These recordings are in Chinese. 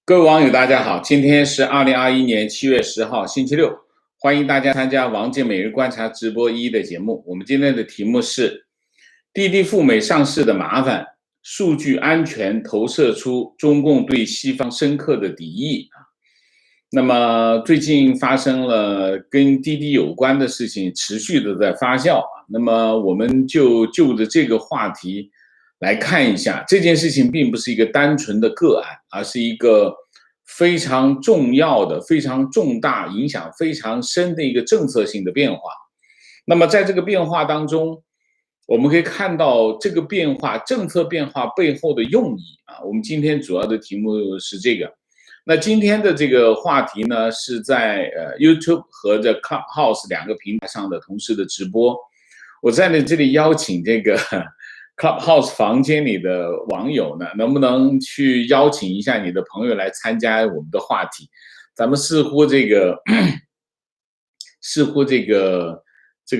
各位网友，大家好，今天是2021年7月10号，星期六，欢迎大家参加王健每日观察直播1的节目。我们今天的题目是滴滴赴美上市的麻烦，数据安全投射出中共对西方深刻的敌意。那么最近发生了跟滴滴有关的事情，持续的在发酵。那么我们就着这个话题来看一下，这件事情并不是一个单纯的个案，而是一个非常重要的、非常重大、影响非常深的一个政策性的变化。那么在这个变化当中，我们可以看到这个变化、政策变化背后的用意啊。我们今天主要的题目是这个。那今天的这个话题呢，是在YouTube 和这 Clubhouse 两个平台上的同时的直播。我在这里邀请这个 Clubhouse 房间里的网友呢，能不能去邀请一下你的朋友来参加我们的话题？咱们似乎这个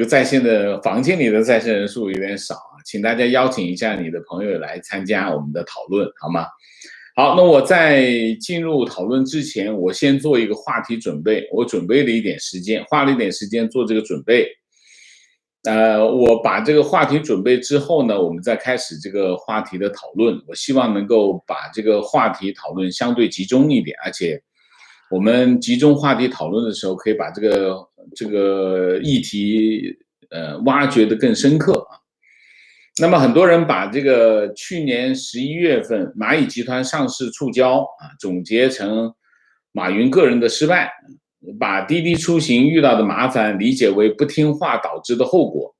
在线的房间里的在线人数有点少啊，请大家邀请一下你的朋友来参加我们的讨论，好吗？好，那我在进入讨论之前，我先做一个话题准备。我准备了一点时间，花了一点时间做这个准备。我把这个话题准备之后呢，我们再开始这个话题的讨论。我希望能够把这个话题讨论相对集中一点，而且我们集中话题讨论的时候，可以把这个议题挖掘得更深刻啊。那么很多人把这个去年11月份蚂蚁集团上市触礁啊，总结成马云个人的失败，把滴滴出行遇到的麻烦理解为不听话导致的后果。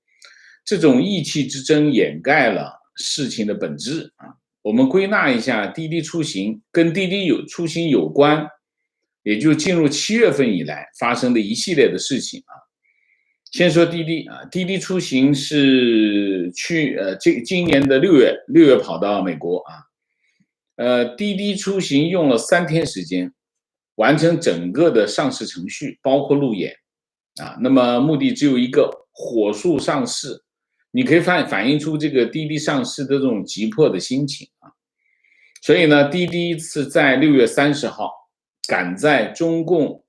这种意气之争掩盖了事情的本质啊。我们归纳一下，滴滴出行跟滴滴出行有关，也就进入7月份以来发生的一系列的事情啊。先说滴滴啊，滴滴出行是今年的6月跑到美国啊，滴滴出行用了3天时间完成整个的上市程序，包括路演啊。那么目的只有一个，火速上市。你可以反映出这个滴滴上市的这种急迫的心情啊。所以呢，滴滴是在6月30号赶在中共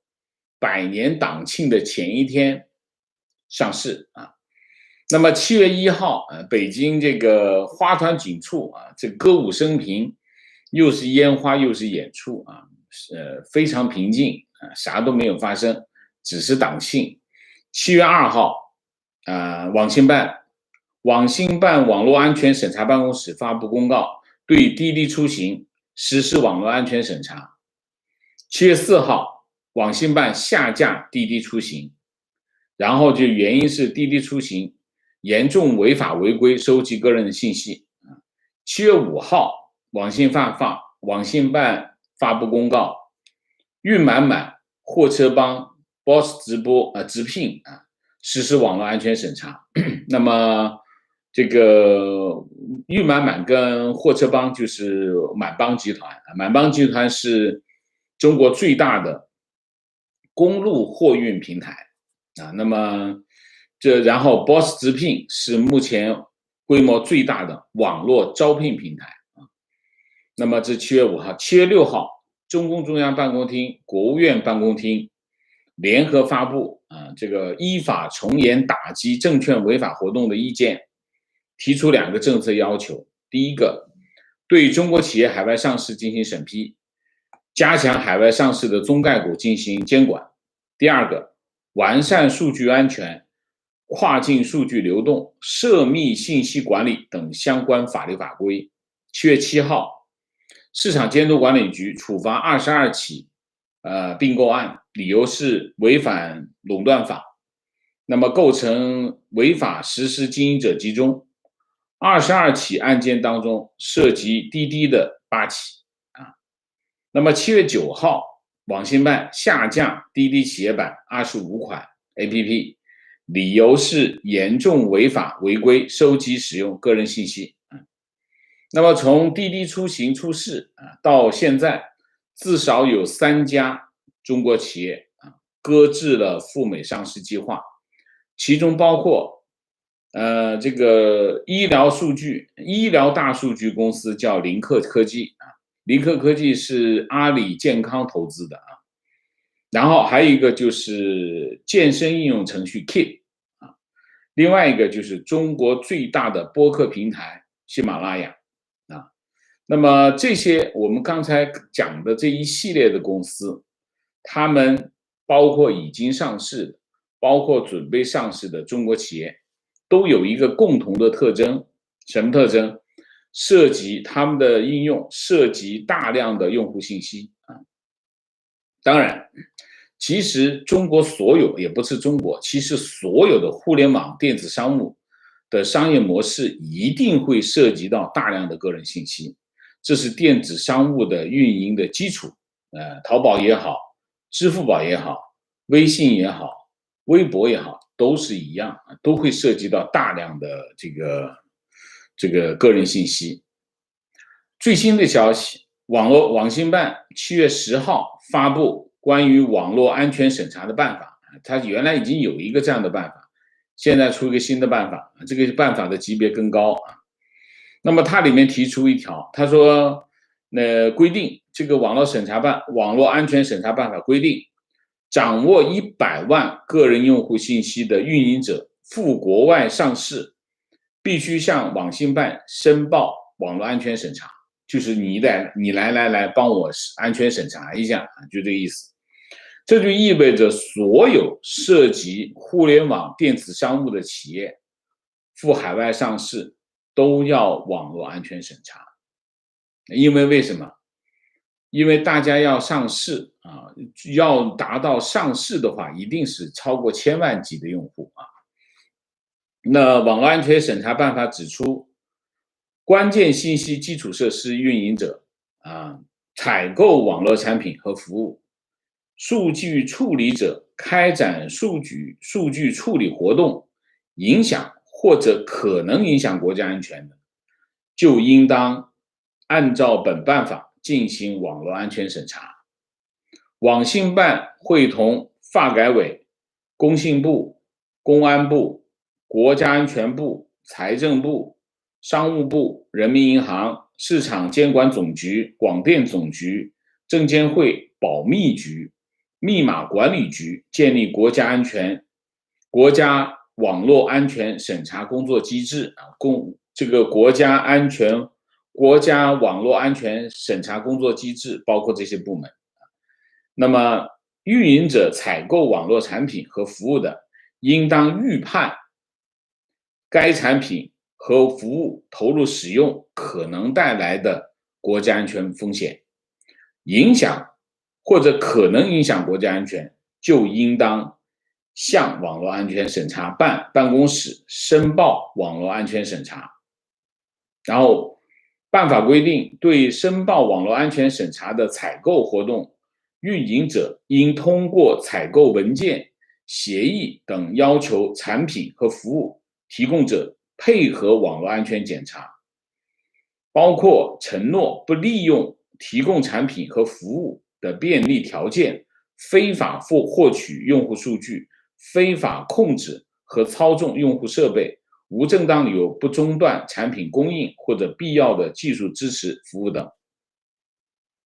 100年党庆的前一天上市啊。那么7月1号，北京这个花团锦簇啊，这歌舞升平，又是烟花又是演出啊，非常平静啊，啥都没有发生，只是党庆。7月2号，网信办网络安全审查办公室发布公告，对滴滴出行实施网络安全审查。7月4号，网信办下架滴滴出行，然后就原因是滴滴出行严重违法违规收集个人的信息。7月5号，网信办发布公告，运满满、货车帮、Boss 直聘实施网络安全审查。那么这个运满满跟货车帮就是满帮集团，满帮集团是中国最大的公路货运平台啊。那么然后 Boss 直聘是目前规模最大的网络招聘平台啊。那么这7月5号、7月6号，中共中央办公厅、国务院办公厅联合发布这个依法从严打击证券违法活动的意见，提出2个政策要求。第一个，对中国企业海外上市进行审批，加强海外上市的中概股进行监管。第二个，完善数据安全、跨境数据流动、涉密信息管理等相关法律法规。7月7号，市场监督管理局处罚22起并购案，理由是违反垄断法，那么构成违法实施经营者集中。22起案件当中涉及滴滴的8起啊。那么7月9号，网信办下架滴滴企业版25款 APP， 理由是严重违法违规收集使用个人信息。那么从滴滴出行出事到现在，至少有3家中国企业搁置了赴美上市计划，其中包括这个医疗大数据公司叫林克科技离克科技是阿里健康投资的啊。然后还有一个就是健身应用程序 Keep 啊，另外一个就是中国最大的播客平台喜马拉雅啊。那么这些我们刚才讲的这一系列的公司，他们包括已经上市的，包括准备上市的中国企业，都有一个共同的特征，什么特征？涉及他们的应用，涉及大量的用户信息啊。当然，其实中国所有，也不是中国，其实所有的互联网电子商务的商业模式一定会涉及到大量的个人信息，这是电子商务的运营的基础。淘宝也好，支付宝也好，微信也好，微博也好，都是一样，都会涉及到大量的这个个人信息。最新的消息，网信办7月10号发布关于网络安全审查的办法，它原来已经有一个这样的办法，现在出一个新的办法，这个办法的级别更高啊。那么它里面提出一条，他说，规定这个网络安全审查办法规定，掌握100万个人用户信息的运营者赴国外上市，必须向网信办申报网络安全审查，就是你来帮我安全审查一下，就这个意思。这就意味着所有涉及互联网电子商务的企业赴海外上市都要网络安全审查。因为为什么？因为大家要上市啊，要达到上市的话，一定是超过1000万级的用户啊。那网络安全审查办法指出，关键信息基础设施运营者啊，采购网络产品和服务，数据处理者开展数据处理活动，影响或者可能影响国家安全的，就应当按照本办法进行网络安全审查。网信办会同发改委、工信部、公安部、国家安全部、财政部、商务部、人民银行、市场监管总局、广电总局、证监会保密局、密码管理局建立国家网络安全审查工作机制啊，这个国家网络安全审查工作机制包括这些部门。那么运营者采购网络产品和服务的，应当预判该产品和服务投入使用可能带来的国家安全风险，影响或者可能影响国家安全，就应当向网络安全审查办公室申报网络安全审查。然后办法规定，对申报网络安全审查的采购活动，运营者应通过采购文件、协议等要求产品和服务提供者配合网络安全检查，包括承诺不利用提供产品和服务的便利条件，非法获取用户数据，非法控制和操纵用户设备，无正当理由不中断产品供应或者必要的技术支持服务等。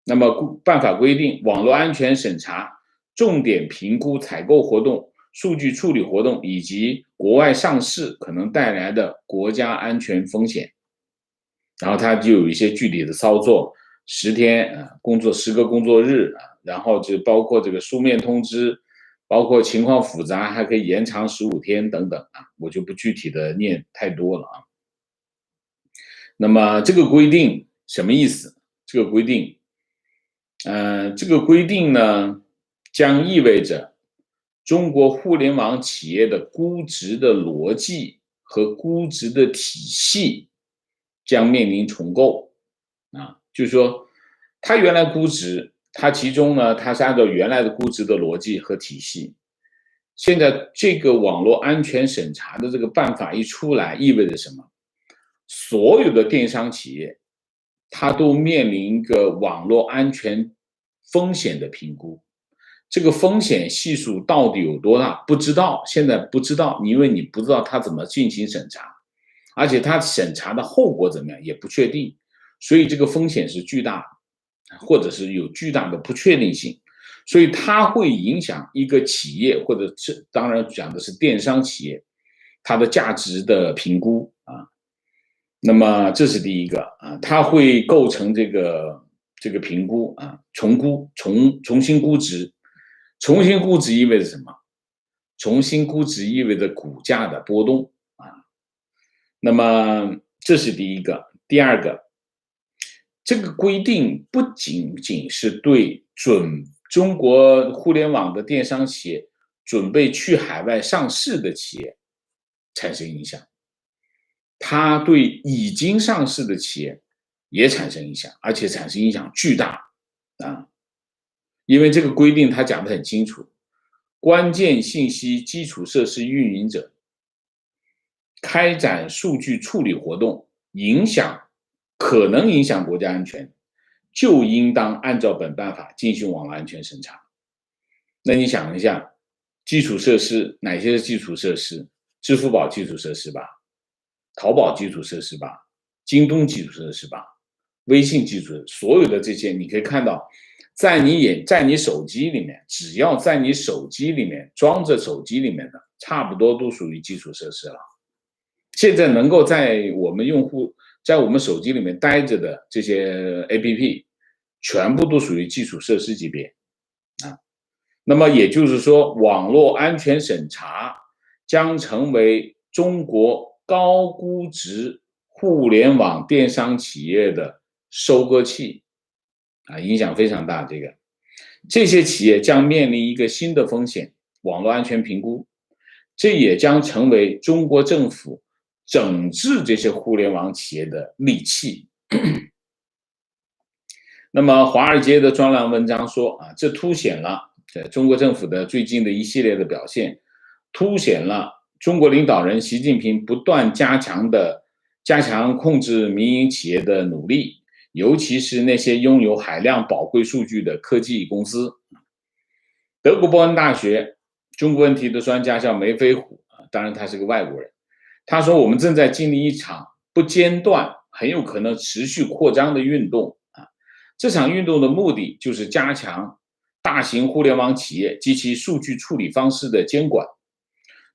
那么办法规定，网络安全审查重点评估采购活动、数据处理活动以及国外上市可能带来的国家安全风险。然后它就有一些具体的操作，10天10个工作日然后就包括这个书面通知，包括情况复杂还可以延长15天等等我就不具体的念太多了那么这个规定什么意思？这个规定呢，将意味着中国互联网企业的估值的逻辑和估值的体系将面临重构就是说，它原来估值，它其中呢，它是按照原来的估值的逻辑和体系。现在这个网络安全审查的这个办法一出来，意味着什么？所有的电商企业，它都面临一个网络安全风险的评估。这个风险系数到底有多大？不知道，现在不知道，因为你不知道它怎么进行审查，而且它审查的后果怎么样也不确定，所以这个风险是巨大的。或者是有巨大的不确定性，所以它会影响一个企业，或者是当然讲的是电商企业，它的价值的评估啊。那么这是第一个啊，它会构成这个评估啊，重新估值，重新估值意味着什么？重新估值意味着股价的波动啊。那么这是第一个，第二个，这个规定不仅仅是对中国互联网的电商企业准备去海外上市的企业产生影响，它对已经上市的企业也产生影响，而且产生影响巨大啊！因为这个规定它讲得很清楚，关键信息基础设施运营者开展数据处理活动，可能影响国家安全，就应当按照本办法进行网络安全审查。那你想一下，基础设施哪些是基础设施？支付宝基础设施吧，淘宝基础设施吧，京东基础设施吧，微信基础设施，所有的这些你可以看到，在你手机里面，只要在你手机里面装着手机里面的，差不多都属于基础设施了。现在能够在我们手机里面待着的这些 APP， 全部都属于基础设施级别啊。那么也就是说，网络安全审查将成为中国高估值互联网电商企业的收割器啊，影响非常大。这些企业将面临一个新的风险——网络安全评估，这也将成为中国政府整治这些互联网企业的利器。那么，华尔街的专栏文章说啊，这凸显了中国政府的最近的一系列的表现，凸显了中国领导人习近平不断加强控制民营企业的努力，尤其是那些拥有海量宝贵数据的科技公司。德国伯恩大学中国问题的专家叫梅飞虎，当然他是个外国人，他说我们正在经历一场不间断、很有可能持续扩张的运动啊。这场运动的目的就是加强大型互联网企业及其数据处理方式的监管。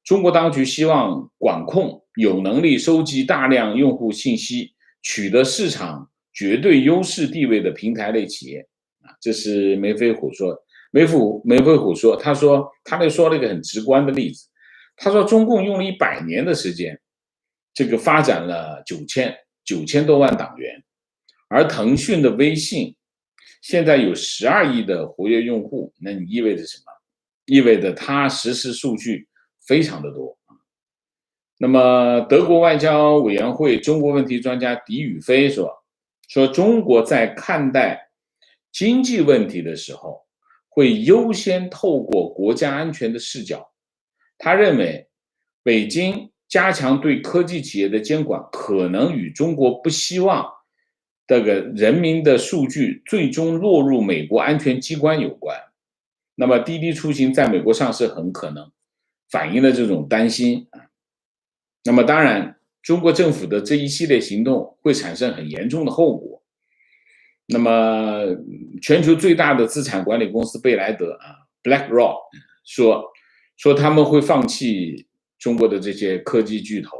中国当局希望管控有能力收集大量用户信息、取得市场绝对优势地位的平台类企业啊。这是梅飞虎说。梅飞虎说，他说了一个很直观的例子，他说中共用了100年的时间，发展了9000多万党员，而腾讯的微信现在有12亿的活跃用户，那你意味着什么？意味着它实时数据非常的多。那么德国外交委员会中国问题专家狄宇飞说中国在看待经济问题的时候，会优先透过国家安全的视角。他认为，北京加强对科技企业的监管，可能与中国不希望这个人民的数据最终落入美国安全机关有关。那么滴滴出行在美国上市很可能反映了这种担心啊。那么当然，中国政府的这一系列行动会产生很严重的后果。那么，全球最大的资产管理公司贝莱德啊 ，BlackRock 说他们会放弃中国的这些科技巨头，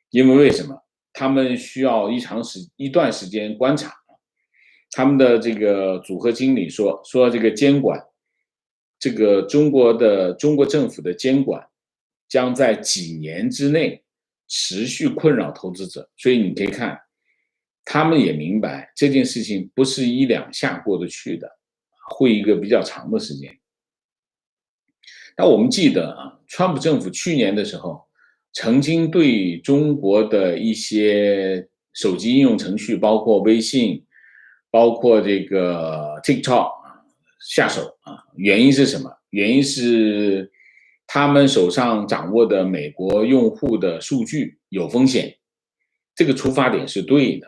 因为什么？他们需要一段时间观察。他们的这个组合经理说这个监管，中国政府的监管将在几年之内持续困扰投资者，所以你可以看。他们也明白这件事情不是1、2下过得去的，会一个比较长的时间。那我们记得啊，川普政府去年的时候，曾经对中国的一些手机应用程序，包括微信，包括这个 TikTok 下手啊。原因是什么？原因是他们手上掌握的美国用户的数据有风险，这个出发点是对的。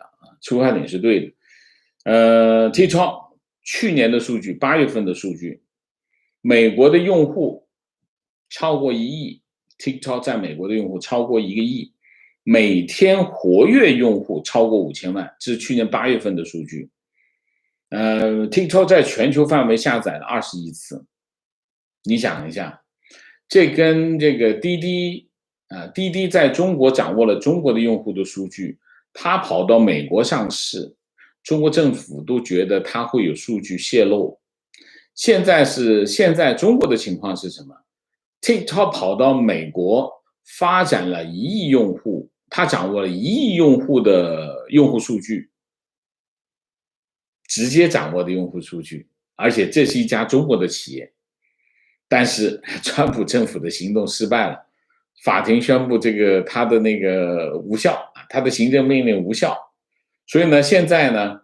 TikTok 去年的数据，8月份的数据，美国的用户超过1亿 ，TikTok 在美国的用户超过1个亿，每天活跃用户超过5000万，这是去年8月份的数据。TikTok 在全球范围下载了20亿次，你想一下，这跟这个滴滴滴滴在中国掌握了中国的用户的数据，它跑到美国上市，中国政府都觉得它会有数据泄露。现在中国的情况是什么？TikTok 跑到美国发展了1亿用户，它掌握了1亿用户的用户数据，直接掌握的用户数据，而且这是一家中国的企业。但是川普政府的行动失败了，法庭宣布这个他的那个无效，他的行政命令无效。所以呢，现在呢，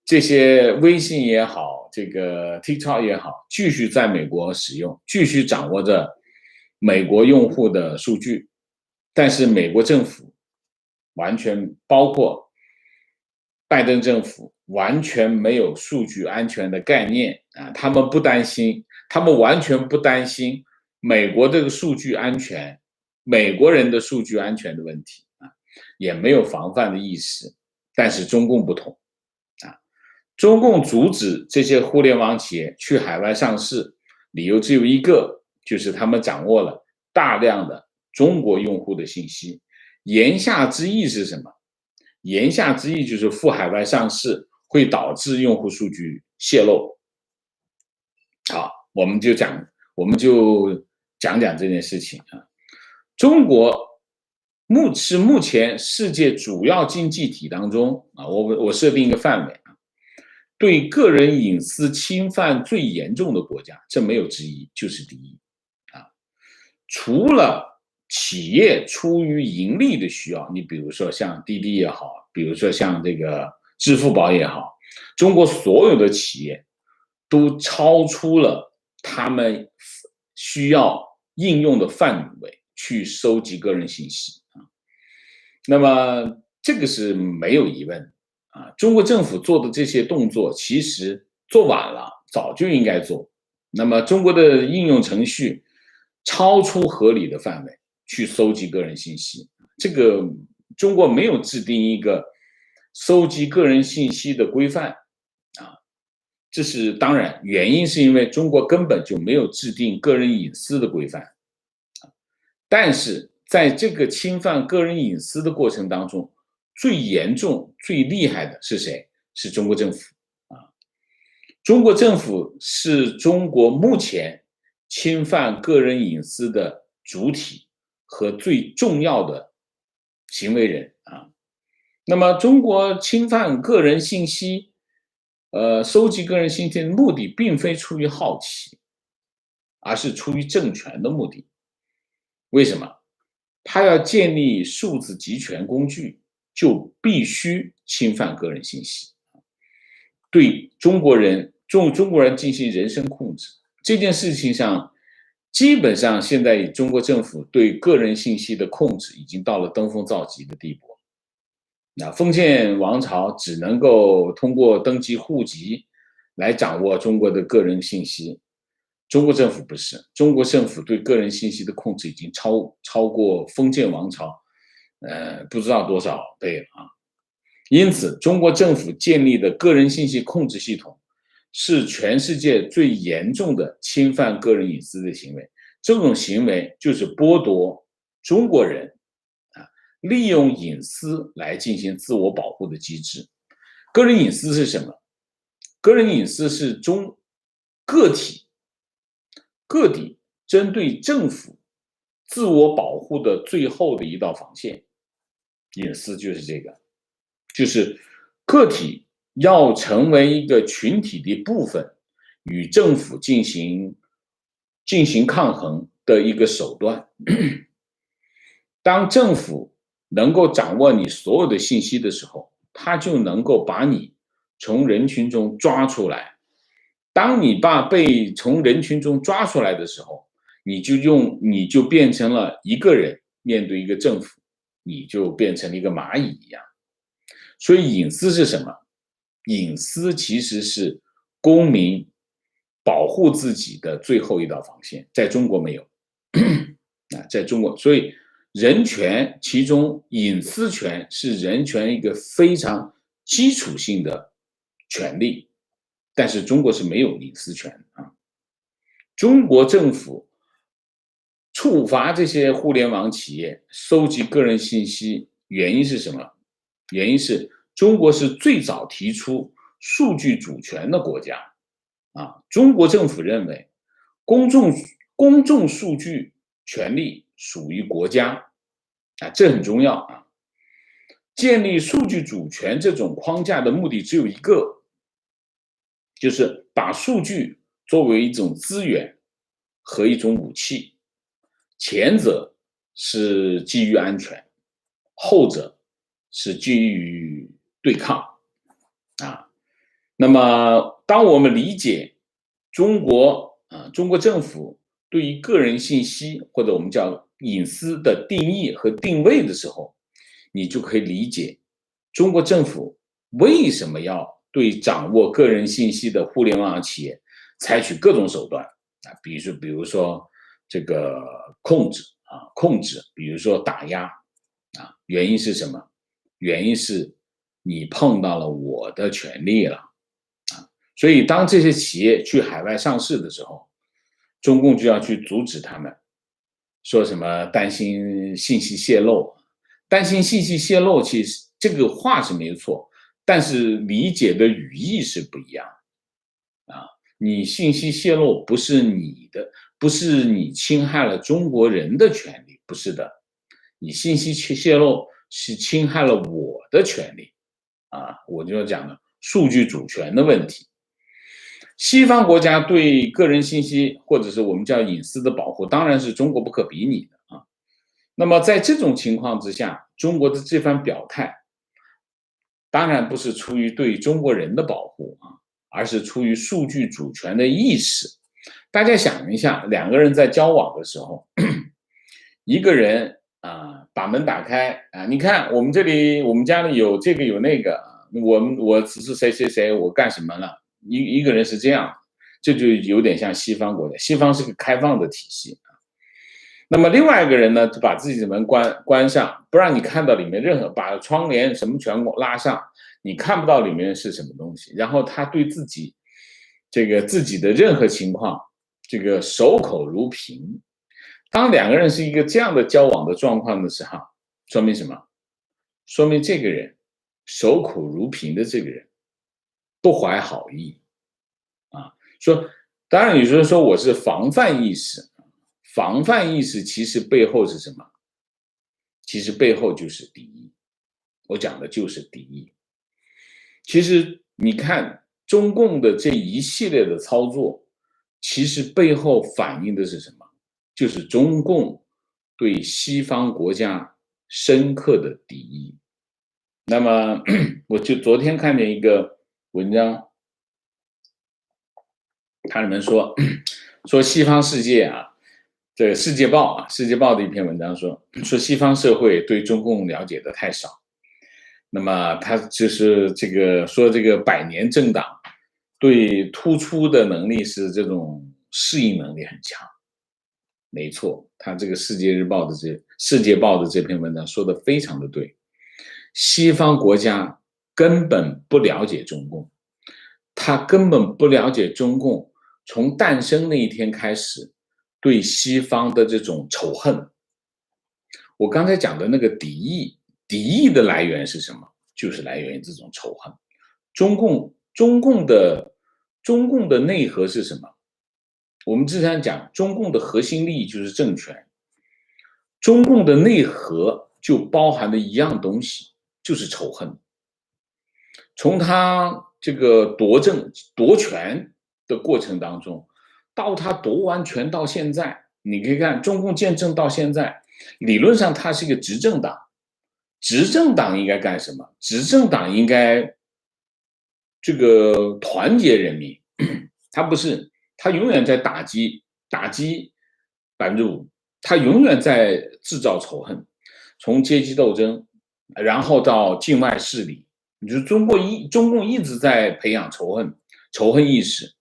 这些微信也好，这个 TikTok 也好，继续在美国使用，继续掌握着美国用户的数据。但是美国政府完全包括拜登政府完全没有数据安全的概念啊，他们不担心，他们完全不担心美国这个数据安全，美国人的数据安全的问题啊，也没有防范的意识。但是中共不同啊，中共阻止这些互联网企业去海外上市，理由只有一个，就是他们掌握了大量的中国用户的信息。言下之意是什么？言下之意就是赴海外上市会导致用户数据泄露。好，我们就讲讲这件事情啊。中国是目前世界主要经济体当中啊，我设定一个范围啊，对个人隐私侵犯最严重的国家，这没有之一，就是第一啊。除了企业出于盈利的需要，你比如说像滴滴也好，比如说像这个支付宝也好，中国所有的企业都超出了他们需要应用的范围去收集个人信息啊。那么这个是没有疑问啊。中国政府做的这些动作其实做晚了，早就应该做。那么中国的应用程序超出合理的范围去收集个人信息，这个中国没有制定一个收集个人信息的规范啊。这是当然，原因是因为中国根本就没有制定个人隐私的规范。但是在这个侵犯个人隐私的过程当中，最严重、最厉害的是谁？是中国政府啊！中国政府是中国目前侵犯个人隐私的主体和最重要的行为人啊。那么，中国侵犯个人信息，收集个人信息的目的并非出于好奇，而是出于政权的目的。为什么？他要建立数字集权工具，就必须侵犯个人信息，对中国人进行人身控制。这件事情上，基本上现在中国政府对个人信息的控制已经到了登峰造极的地步。那封建王朝只能够通过登记户籍来掌握中国的个人信息，中国政府不是，中国政府对个人信息的控制已经超过封建王朝，不知道多少倍了啊。因此，中国政府建立的个人信息控制系统是全世界最严重的侵犯个人隐私的行为。这种行为就是剥夺中国人利用隐私来进行自我保护的机制。个人隐私是什么？个人隐私是个体针对政府自我保护的最后的一道防线。隐私就是这个，就是个体要成为一个群体的部分，与政府进行抗衡的一个手段。当政府能够掌握你所有的信息的时候，他就能够把你从人群中抓出来。当你被从人群中抓出来的时候，你就变成了一个人面对一个政府，你就变成了一个蚂蚁一样。所以隐私是什么？隐私其实是公民保护自己的最后一道防线，在中国没有在中国，所以人权其中隐私权是人权一个非常基础性的权利但是中国是没有隐私权啊。中国政府处罚这些互联网企业收集个人信息，原因是什么？原因是中国是最早提出数据主权的国家啊。中国政府认为公众数据权利属于国家啊，这很重要啊。建立数据主权这种框架的目的只有一个，就是把数据作为一种资源和一种武器，前者是基于安全，后者是基于对抗啊。那么当我们理解中国政府对于个人信息或者我们叫隐私的定义和定位的时候，你就可以理解中国政府为什么要对掌握个人信息的互联网企业采取各种手段啊，比如说这个控制，比如说打压啊，原因是什么？原因是你碰到了我的权利了啊。所以当这些企业去海外上市的时候，中共就要去阻止他们，说什么担心信息泄露，担心信息泄露，其实这个话是没错，但是理解的语义是不一样啊。你信息泄露不是你的，不是你侵害了中国人的权利，不是的，你信息泄露是侵害了我的权利啊。我就要讲的数据主权的问题。西方国家对个人信息或者是我们叫隐私的保护，当然是中国不可比拟的啊。那么在这种情况之下，中国的这番表态，当然不是出于对中国人的保护啊，而是出于数据主权的意识。大家想一下，两个人在交往的时候，一个人把门打开啊，你看我们家里有这个有那个，我只是谁谁谁，我干什么了？一个人是这样，这就有点像西方国家，西方是个开放的体系啊。那么另外一个人呢，就把自己的门关上，不让你看到里面任何，把窗帘什么全拉上，你看不到里面是什么东西。然后他对自己的任何情况，这个守口如瓶。当两个人是一个这样的交往的状况的时候，说明什么？说明这个人守口如瓶的这个人不怀好意啊。说当然有时候说我是防范意识，防范意识其实背后是什么？其实背后就是敌意。我讲的就是敌意。其实你看中共的这一系列的操作，其实背后反映的是什么？就是中共对西方国家深刻的敌意。那么我就昨天看见一个文章，它里面说西方世界啊，这个《世界报》《世界报》的一篇文章说西方社会对中共了解的太少。那么他就是说这个百年政党对突出的能力是这种适应能力很强。没错，他这个《世界报》的这篇文章说的非常的对。西方国家根本不了解中共，他根本不了解中共从诞生那一天开始对西方的这种仇恨。我刚才讲的那个敌意的来源是什么？就是来源于这种仇恨。中共的内核是什么？我们经常讲中共的核心利益就是政权，中共的内核就包含了一样东西，就是仇恨。从他这个夺权的过程当中，到他夺完权到现在，你可以看中共建政到现在，理论上他是一个执政党，执政党应该干什么？执政党应该这个团结人民，他不是，他永远在打击5%，他永远在制造仇恨，从阶级斗争，然后到境外势力。你说中共一直在培养仇恨意识。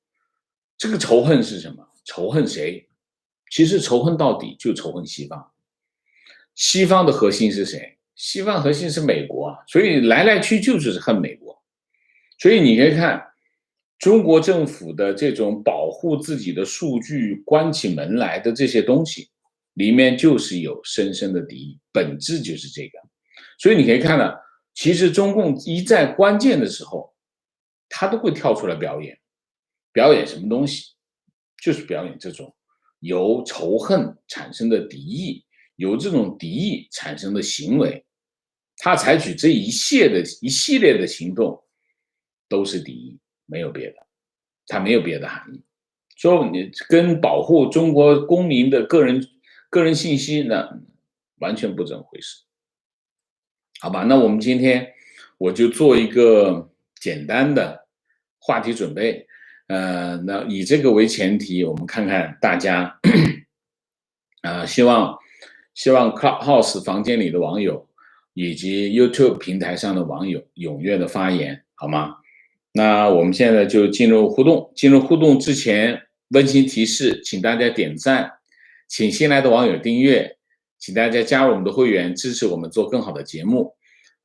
这个仇恨是什么？仇恨谁？其实仇恨到底就仇恨西方。西方的核心是谁？西方核心是美国啊，所以来来去就是恨美国。所以你可以看中国政府的这种保护自己的数据关起门来的这些东西，里面就是有深深的敌意，本质就是这个。所以你可以看到，其实中共一在关键的时候，他都会跳出来表演，表演什么东西？就是表演这种由仇恨产生的敌意，由这种敌意产生的行为，他采取这一系列的行动，都是敌意，没有别的，它没有别的含义。说你跟保护中国公民的个人信息呢，完全不这么回事。好吧，那我们今天我就做一个简单的话题准备，那以这个为前提，我们看看大家，希望 Clubhouse 房间里的网友以及 YouTube 平台上的网友踊跃的发言，好吗？那我们现在就进入互动。进入互动之前，温馨提示，请大家点赞，请新来的网友订阅，请大家加入我们的会员，支持我们做更好的节目。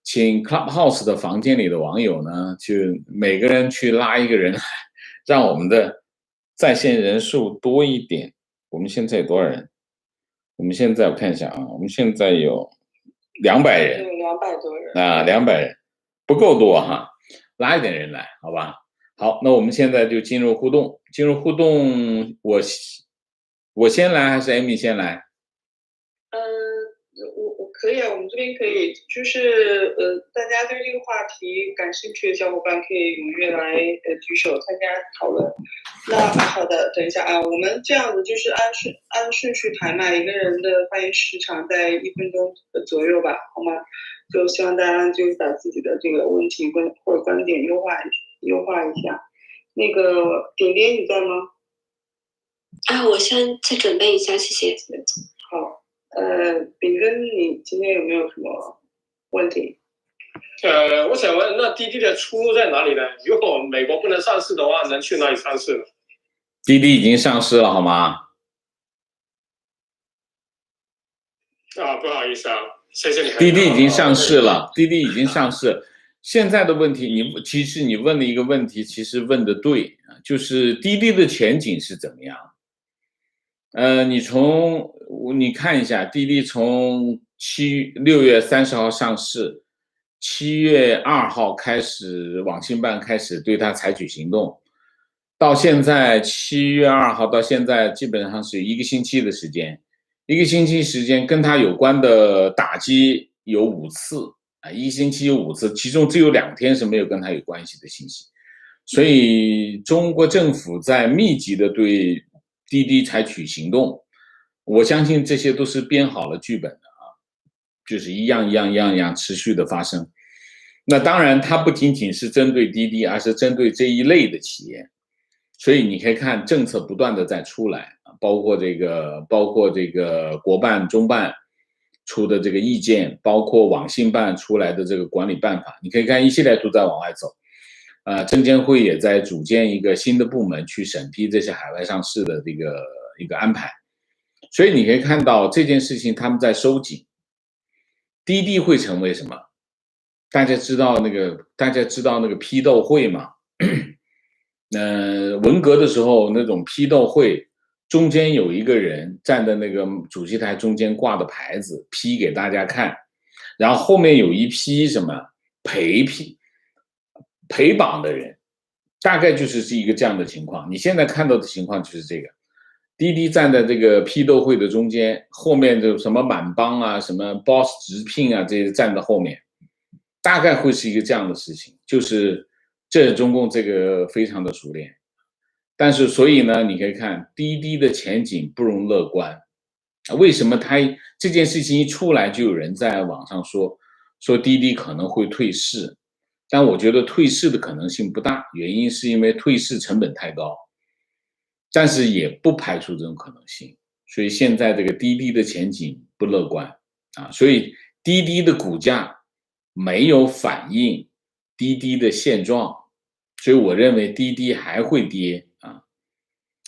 请 Clubhouse 的房间里的网友呢，去每个人去拉一个人来，让我们的在线人数多一点。我们现在有多少人？我们现在我看一下啊，我们现在有200人，有200多人啊，200人不够多哈，拉一点人来，好吧？好，那我们现在就进入互动。进入互动，我先来还是 Amy 先来？我可以啊，我们这边可以，就是大家对这个话题感兴趣的小伙伴可以踊跃来举手参加讨论。那好的，等一下啊，我们这样子就是按顺序排嘛，一个人的发言时长在1分钟左右吧，好吗？就希望大家就是把自己的这个问题或者观点优化一下。那个点点你在吗？我先再准备一下，谢谢。好，炳根，你今天有没有什么问题？我想问，那滴滴的出路在哪里呢？如果美国不能上市的话，能去哪里上市呢？滴滴已经上市了，好吗？不好意思啊，谢谢你。滴滴已经上市了，滴滴已经上市。现在的问题，其实你问了一个问题，其实问的对，就是滴滴的前景是怎么样？你看一下，滴滴从6月30号上市，7月2号开始，网信办开始对它采取行动，到现在7月2号到现在基本上是1个星期的时间，1个星期时间跟它有关的打击有5次啊，1星期有5次，其中只有2天是没有跟它有关系的信息，所以中国政府在密集的对滴滴采取行动，我相信这些都是编好了剧本的啊，就是一样持续的发生。那当然，它不仅仅是针对滴滴，而是针对这一类的企业。所以你可以看政策不断的在出来，包括这个国办、中办出的这个意见，包括网信办出来的这个管理办法，你可以看一系列都在往外走。证监会也在组建一个新的部门去审批这些海外上市的这个一个安排，所以你可以看到这件事情他们在收紧。滴滴会成为什么？大家知道那个批斗会吗？文革的时候那种批斗会，中间有一个人站在那个主席台中间挂的牌子批给大家看，然后后面有一批什么陪绑的人，大概就是一个这样的情况。你现在看到的情况就是这个，滴滴站在这个批斗会的中间，后面就什么满帮啊、什么 Boss 直聘啊，这些站在后面，大概会是一个这样的事情。就是这中共这个非常的熟练，但是所以呢，你可以看滴滴的前景不容乐观。为什么这件事情一出来，就有人在网上说滴滴可能会退市？但我觉得退市的可能性不大，原因是因为退市成本太高，但是也不排除这种可能性。所以现在这个滴滴的前景不乐观啊，所以滴滴的股价没有反映滴滴的现状，所以我认为滴滴还会跌啊，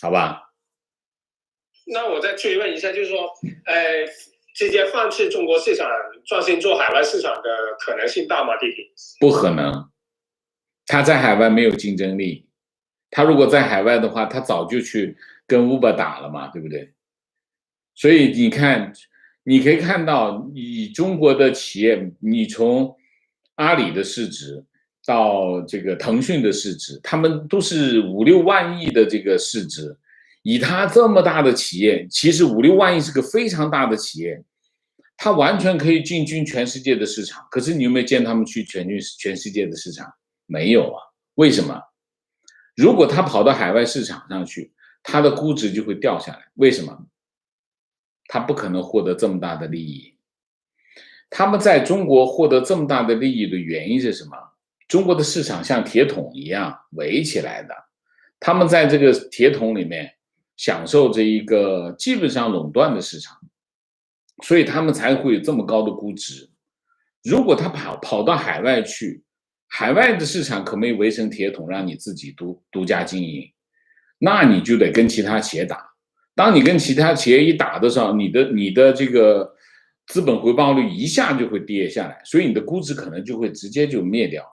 好吧？那我再追问一下，就是说，直接放弃中国市场，专心做海外市场的可能性大吗？滴滴？不可能，它在海外没有竞争力，他如果在海外的话，他早就去跟 Uber 打了嘛，对不对？所以你看，你可以看到，以中国的企业，你从阿里的市值到这个腾讯的市值，他们都是5、6万亿的这个市值。以他这么大的企业，其实5、6万亿是个非常大的企业，他完全可以进军全世界的市场。可是你有没有见他们去全世界的市场？没有啊。为什么？如果他跑到海外市场上去，他的估值就会掉下来。为什么？他不可能获得这么大的利益。他们在中国获得这么大的利益的原因是什么？中国的市场像铁桶一样围起来的，他们在这个铁桶里面享受着一个基本上垄断的市场，所以他们才会有这么高的估值。如果他跑到海外去，海外的市场可没围成铁桶让你自己独家经营，那你就得跟其他企业打。当你跟其他企业一打的时候，你的这个资本回报率一下就会跌下来，所以你的估值可能就会直接就灭掉。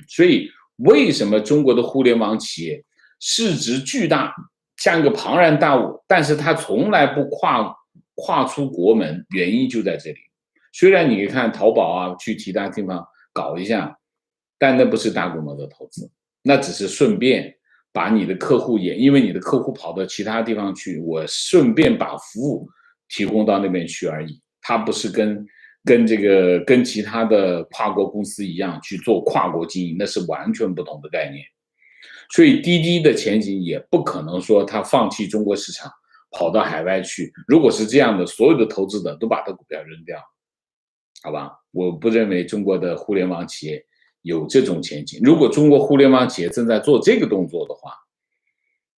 所以为什么中国的互联网企业市值巨大，像一个庞然大物，但是它从来不跨出国门，原因就在这里。虽然你看淘宝啊，去其他地方搞一下，但那不是大规模的投资，那只是顺便把你的客户因为你的客户跑到其他地方去，我顺便把服务提供到那边去而已。它不是跟其他的跨国公司一样去做跨国经营，那是完全不同的概念。所以滴滴的前景也不可能说它放弃中国市场，跑到海外去。如果是这样的，所有的投资者都把它股票扔掉，好吧？我不认为中国的互联网企业有这种前景。如果中国互联网企业正在做这个动作的话，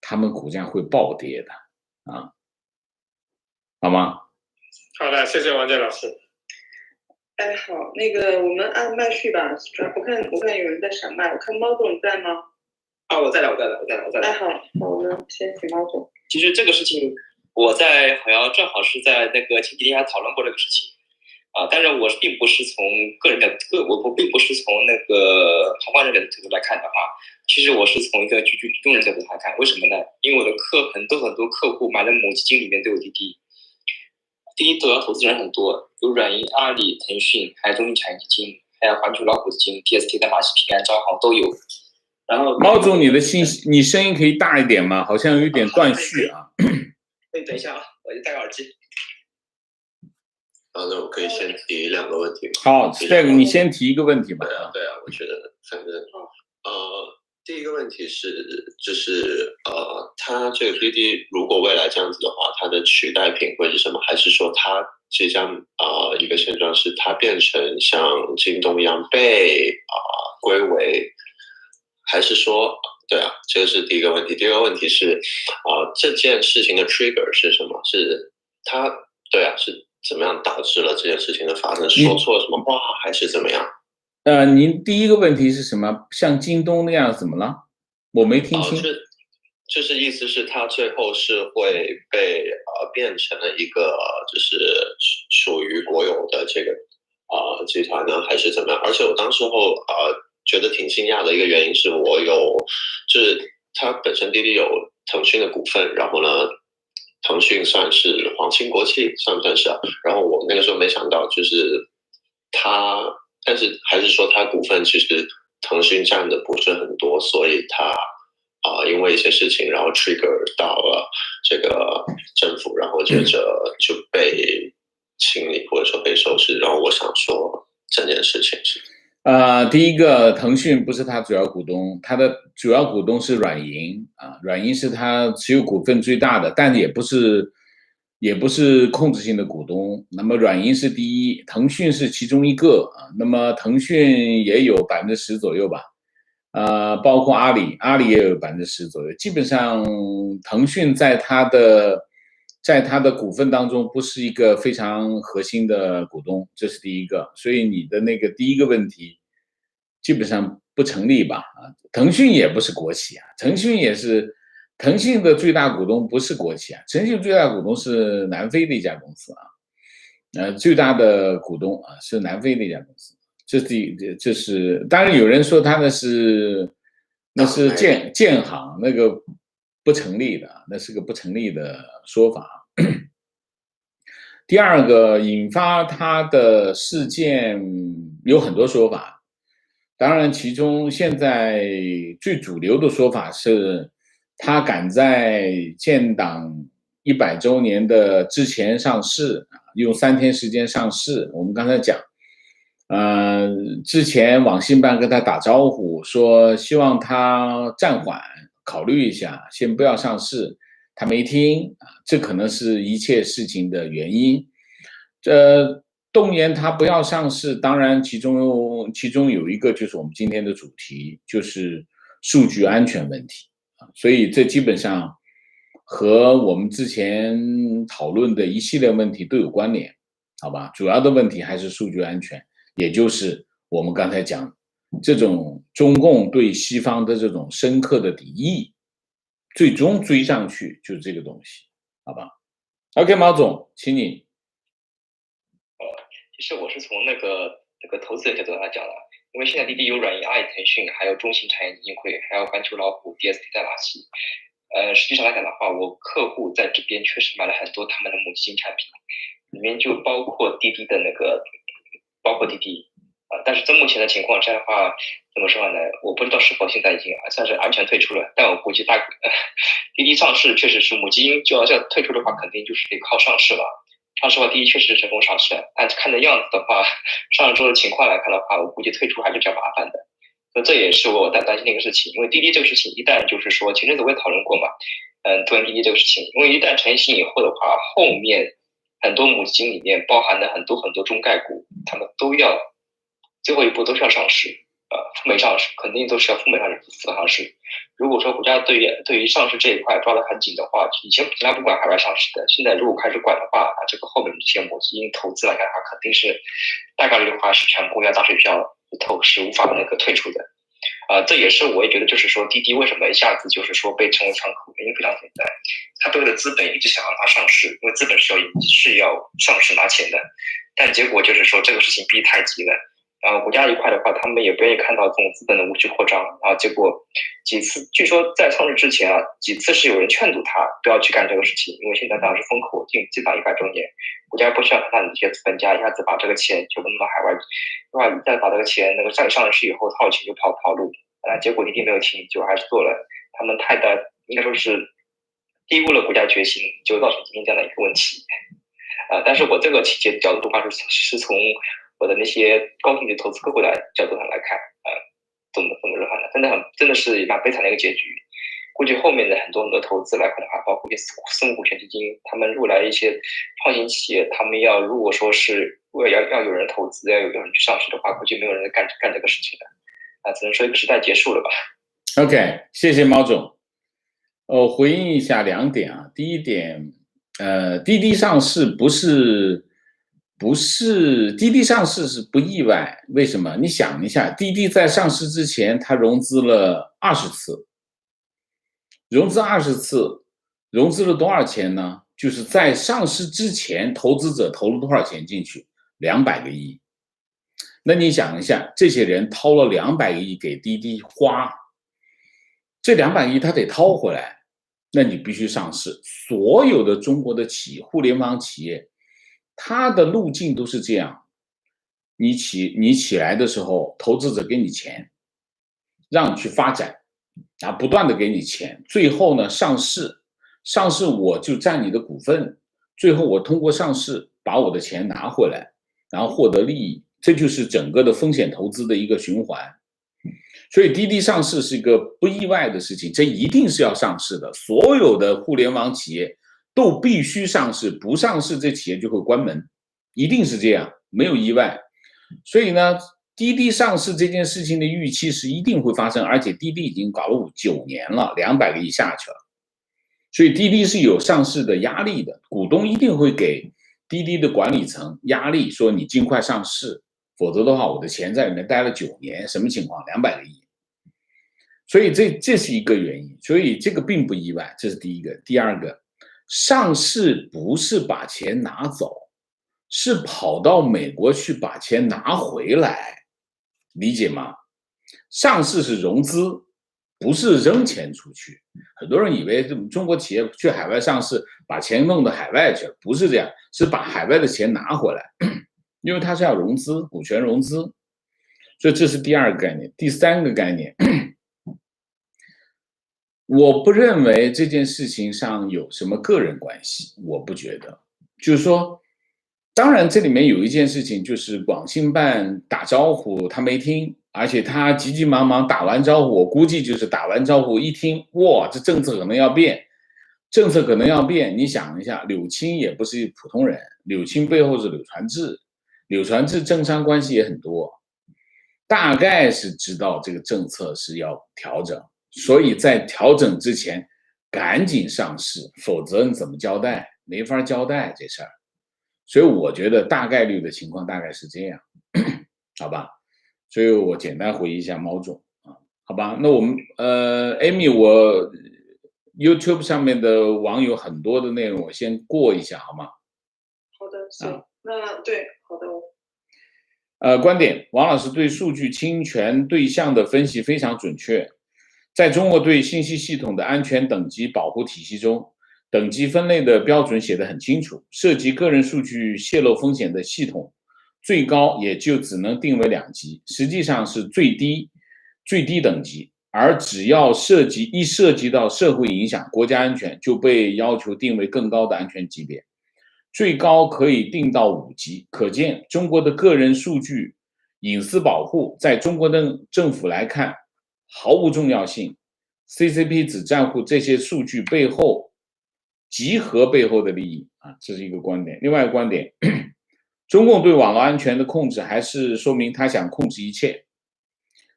他们股价会暴跌的啊，好吗？好的，谢谢王健老师。哎，好，那个我们按麦序吧。我看有人在闪麦，我看猫总在吗？啊，我在的。哎，好，我们先请猫总。其实这个事情，我好像正好是在那个前几天还讨论过这个事情，但是我并不是从我并不是从那个旁观者的角度来看的话，其实我是从一个居中人角度来看。为什么呢？因为我的很多客户买的母基金里面都有滴滴。第一，主要投资人很多，有软银、阿里、腾讯，还有中信产业基金，还有环球老虎基金、TST 的马戏平安、招行都有。然后，毛总，你声音可以大一点吗？好像有点断续啊。等一下啊，我就戴个耳机。那我可以先提2个问题吗？好 ，Steve， 你先提一个问题吧。对啊，我觉得反正第一个问题是，就是它这个滴滴如果未来这样子的话，它的取代品会是什么？还是说它即将一个现状是它变成像京东一样被归为，还是说对啊，这个是第一个问题。第二个问题是这件事情的 trigger 是什么？是它对啊是怎么样导致了这件事情的发生？说错了什么话还是怎么样？您第一个问题是什么？像京东那样怎么了？我没听清。就是意思是它最后是会被变成了一个就是属于国有的这个集团呢，还是怎么样？而且我当时候觉得挺惊讶的一个原因是就是它本身滴滴有腾讯的股份，然后呢腾讯算是皇亲国戚，算不算是啊？然后我那个时候没想到就是但是还是说他股份其实腾讯占的不是很多，所以他因为一些事情，然后 trigger 到了这个政府，然后接着就被清理或者说被收拾。然后我想说这件事情是第一个，腾讯不是他主要股东，他的主要股东是软银软银是他持有股份最大的，但也不是控制性的股东。那么软银是第一，腾讯是其中一个那么腾讯也有10%左右吧，包括阿里也有10%左右。基本上腾讯在它的股份当中不是一个非常核心的股东，这是第一个。所以你的那个第一个问题基本上不成立吧？腾讯也不是国企腾讯的最大股东不是国企腾讯最大股东是南非的一家公司最大的股东是南非的一家公司。这是当然有人说他的是那是建行，那个不成立的，那是个不成立的说法。第二个引发他的事件有很多说法，当然其中现在最主流的说法是，他赶在建党100周年的之前上市，用3天时间上市。我们刚才讲，之前网信办跟他打招呼说希望他暂缓考虑一下，先不要上市，他没听，这可能是一切事情的原因。动员他不要上市，当然其中有一个就是我们今天的主题，就是数据安全问题，所以这基本上和我们之前讨论的一系列问题都有关联，好吧？主要的问题还是数据安全，也就是我们刚才讲这种中共对西方的这种深刻的敌意，最终追上去就是这个东西，好吧 ？OK， 毛总，请你。其实我是从那个投资人角度来讲的，因为现在滴滴有软银、阿里、腾讯，还有中信产业基金会，还有环球老虎、DST 在拉西。实际上来讲的话，我客户在这边确实买了很多他们的母基金产品，里面就包括滴滴的包括滴滴。但是在目前的情况下的话，怎么说呢？我不知道是否现在已经算是安全退出了，但我估计滴滴上市确实是母基金就要退出的话，肯定就是得靠上市了。上市的话，滴滴确实是成功上市了，但看的样子的话，上周的情况来看的话，我估计退出还是比较麻烦的。所以这也是我担心的一个事情，因为滴滴这个事情一旦就是说前阵子我也讨论过嘛，关于滴滴这个事情，因为一旦成型以后的话，后面很多母基金里面包含了很多中概股，他们都要最后一步都是要上市，赴美上市，肯定都是要赴美上市。如果说国家对于上市这一块抓得很紧的话，以前从来不管海外上市的，现在如果开始管的话，这个后面这些母基金投资来看的话，肯定是大概率的话是全部要打水漂，是无法退出的。这也是我也觉得就是说滴滴为什么一下子就是说被称为窗口，原因非常简单，他背后的资本一直想让它上市，因为资本是要上市拿钱的，但结果就是说这个事情逼太急了。国家一块的话，他们也不愿意看到这种资本的无序扩张，结果几次，据说在上市之前几次是有人劝阻他不要去干这个事情，因为现在当然是风口进党100周年，国家不需要看到你这些资本家一下子把这个钱就弄到海外，对吧？一旦把这个钱上市以后套钱就跑路，结果滴滴没有听，就还是做了，他们应该说是低估了国家决心，就造成今天这样的一个问题。但是我这个角度的话是从我的那些高净值投资客户的角度上来看，怎么说呢？真的是蛮悲惨的一个结局。估计后面的很多投资来看的话，包括一些私募股权基金，他们入来一些创新企业，他们如果说是要有人投资，要有人去上市的话，估计没有人干这个事情的。只能说一个时代结束了吧。OK， 谢谢毛总。回应一下2点啊。第一点，滴滴上市不是滴滴上市是不意外，为什么？你想一下，滴滴在上市之前，它融资了20次，融资20次，融资了多少钱呢？就是在上市之前，投资者投了多少钱进去？200个亿。那你想一下，这些人掏了200个亿给滴滴花，这200个亿他得掏回来，那你必须上市。所有的中国的互联网企业，它的路径都是这样，你起来的时候，投资者给你钱，让你去发展，不断的给你钱，最后呢上市我就占你的股份，最后我通过上市把我的钱拿回来，然后获得利益，这就是整个的风险投资的一个循环。所以滴滴上市是一个不意外的事情，这一定是要上市的，所有的互联网企业都必须上市，不上市这企业就会关门，一定是这样，没有意外。所以呢，滴滴上市这件事情的预期是一定会发生，而且滴滴已经搞了9年了，200个亿下去了，所以滴滴是有上市的压力的，股东一定会给滴滴的管理层压力，说你尽快上市，否则的话我的钱在里面待了9年，什么情况？200个亿。所以这是一个原因，所以这个并不意外，这是第一个。第二个，上市不是把钱拿走，是跑到美国去把钱拿回来，理解吗？上市是融资，不是扔钱出去。很多人以为中国企业去海外上市，把钱弄到海外去了，不是这样，是把海外的钱拿回来，因为它是要融资，股权融资。所以这是第二个概念。第三个概念，我不认为这件事情上有什么个人关系，我不觉得。就是说，当然这里面有一件事情，就是广信办打招呼他没听，而且他急急忙忙打完招呼，我估计就是打完招呼一听，哇，这政策可能要变，政策可能要变。你想一下，柳青也不是普通人，柳青背后是柳传志，柳传志政商关系也很多，大概是知道这个政策是要调整，所以在调整之前赶紧上市，否则你怎么交代？没法交代这事儿。所以我觉得大概率的情况大概是这样，好吧？所以我简单回忆一下猫总啊，好吧？那我们Amy， 我 YouTube 上面的网友很多的内容，我先过一下好吗？好的，行，那对，好的。观点，王老师对数据侵权对象的分析非常准确。在中国对信息系统的安全等级保护体系中，等级分类的标准写得很清楚，涉及个人数据泄露风险的系统，最高也就只能定为2级，实际上是最低等级。而只要涉及到社会影响、国家安全，就被要求定为更高的安全级别，最高可以定到5级。可见，中国的个人数据隐私保护，在中国的政府来看毫无重要性。CCP 只在乎这些数据背后集合背后的利益啊，这是一个观点。另外一个观点，中共对网络安全的控制，还是说明他想控制一切。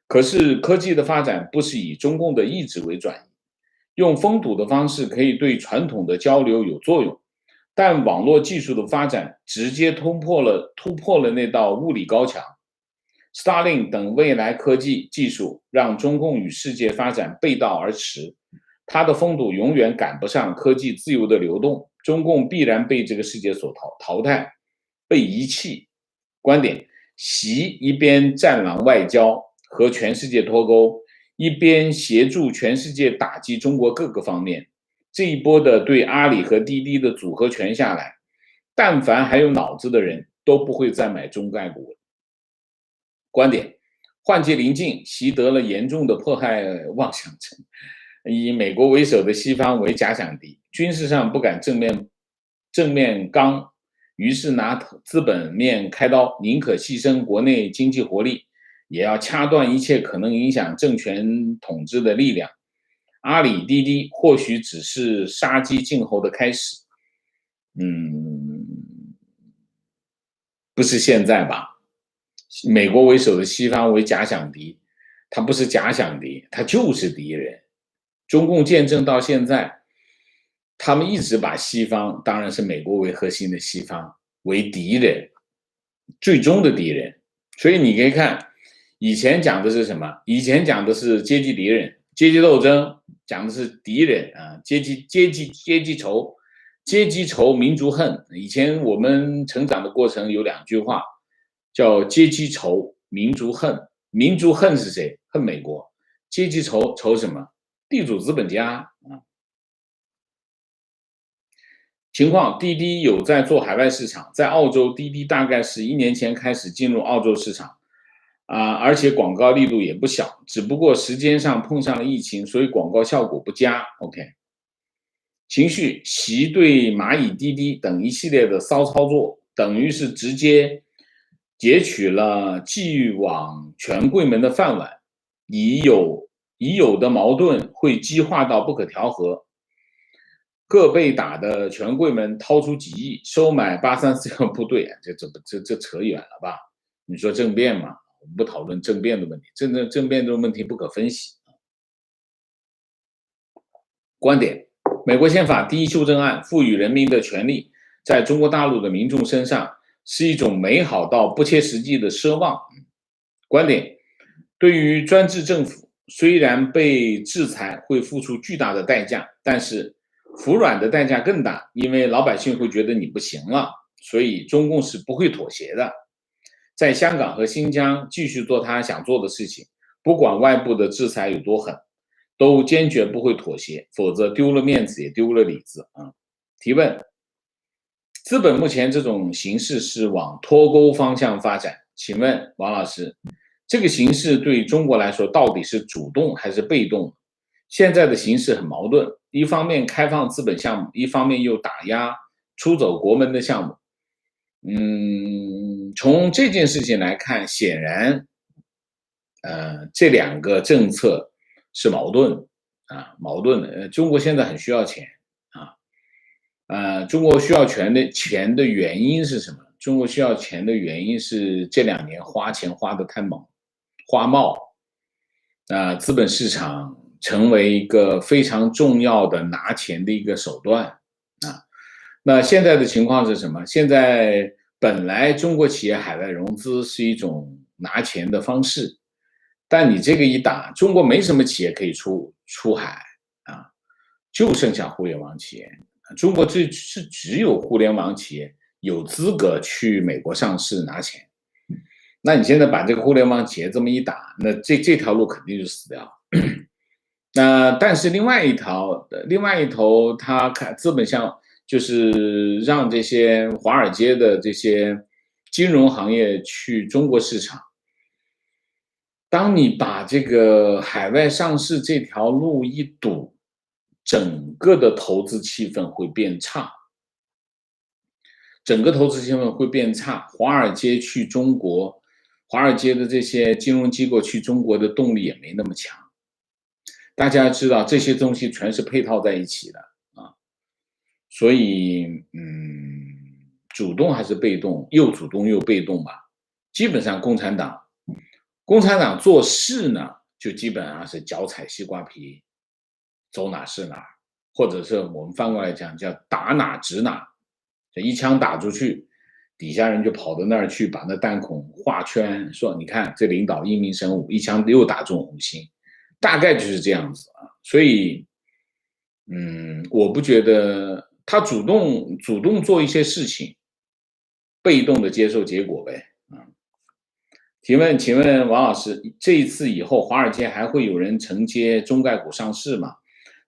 可是科技的发展不是以中共的意志为转移，用封堵的方式可以对传统的交流有作用，但网络技术的发展直接突破了那道物理高墙。Starlink 等未来科技技术让中共与世界发展背道而驰，它的封堵永远赶不上科技自由的流动，中共必然被这个世界所淘汰，被遗弃。观点，习一边战狼外交和全世界脱钩，一边协助全世界打击中国各个方面。这一波的对阿里和滴滴的组合拳下来，但凡还有脑子的人都不会再买中概股了。观点，换届临近，习得了严重的迫害妄想症，以美国为首的西方为假想敌，军事上不敢正面刚，于是拿资本面开刀，宁可牺牲国内经济活力，也要掐断一切可能影响政权统治的力量。阿里、滴滴或许只是杀鸡儆猴的开始，不是现在吧？美国为首的西方为假想敌，他不是假想敌，他就是敌人。中共建政到现在，他们一直把西方，当然是美国为核心的西方为敌人，最终的敌人。所以你可以看，以前讲的是什么？以前讲的是阶级敌人、阶级斗争，讲的是敌人啊，阶级仇、民族恨。以前我们成长的过程有2句话，叫阶级仇、民族恨。民族恨是谁？恨美国。阶级仇什么？地主资本家啊。情况，滴滴有在做海外市场，在澳洲，滴滴大概是1年前开始进入澳洲市场，而且广告力度也不小，只不过时间上碰上了疫情，所以广告效果不佳。OK， 情绪，习对蚂蚁、滴滴等一系列的骚操作，等于是直接截取了既往权贵们的饭碗，已有的矛盾会激化到不可调和。各被打的权贵们掏出几亿收买834部队，这扯远了吧？你说政变嘛？我们不讨论政变的问题，政变这种问题不可分析。观点，美国宪法第1修正案赋予人民的权利，在中国大陆的民众身上是一种美好到不切实际的奢望。观点，对于专制政府，虽然被制裁会付出巨大的代价，但是服软的代价更大，因为老百姓会觉得你不行了，所以中共是不会妥协的。在香港和新疆继续做他想做的事情，不管外部的制裁有多狠，都坚决不会妥协，否则丢了面子也丢了里子啊。提问：资本目前这种形势是往脱钩方向发展，请问王老师，这个形势对中国来说到底是主动还是被动？现在的形势很矛盾，一方面开放资本项目，一方面又打压出走国门的项目。从这件事情来看，显然这两个政策是矛盾的。中国现在很需要钱中国需要钱的原因是什么？中国需要钱的原因是这2年花钱花得太猛，花冒资本市场成为一个非常重要的拿钱的一个手段那现在的情况是什么？现在本来中国企业海外融资是一种拿钱的方式，但你这个一打，中国没什么企业可以出海就剩下互联网企业。中国只有互联网企业有资格去美国上市拿钱。那你现在把这个互联网企业这么一打，那这条路肯定就死掉了。但是另外一头，他看资本项就是让这些华尔街的这些金融行业去中国市场。当你把这个海外上市这条路一堵，整个的投资气氛会变差，华尔街去中国，华尔街的这些金融机构去中国的动力也没那么强。大家知道这些东西全是配套在一起的所以主动还是被动，又主动又被动吧。基本上共产党做事呢，就基本上是脚踩西瓜皮，走哪是哪，或者是我们翻过来讲叫打哪指哪，这一枪打出去，底下人就跑到那儿去把那弹孔画圈，说你看这领导英明神武，一枪又打中红心，大概就是这样子所以我不觉得他主动做一些事情，被动的接受结果呗请问王老师，这一次以后华尔街还会有人承接中概股上市吗？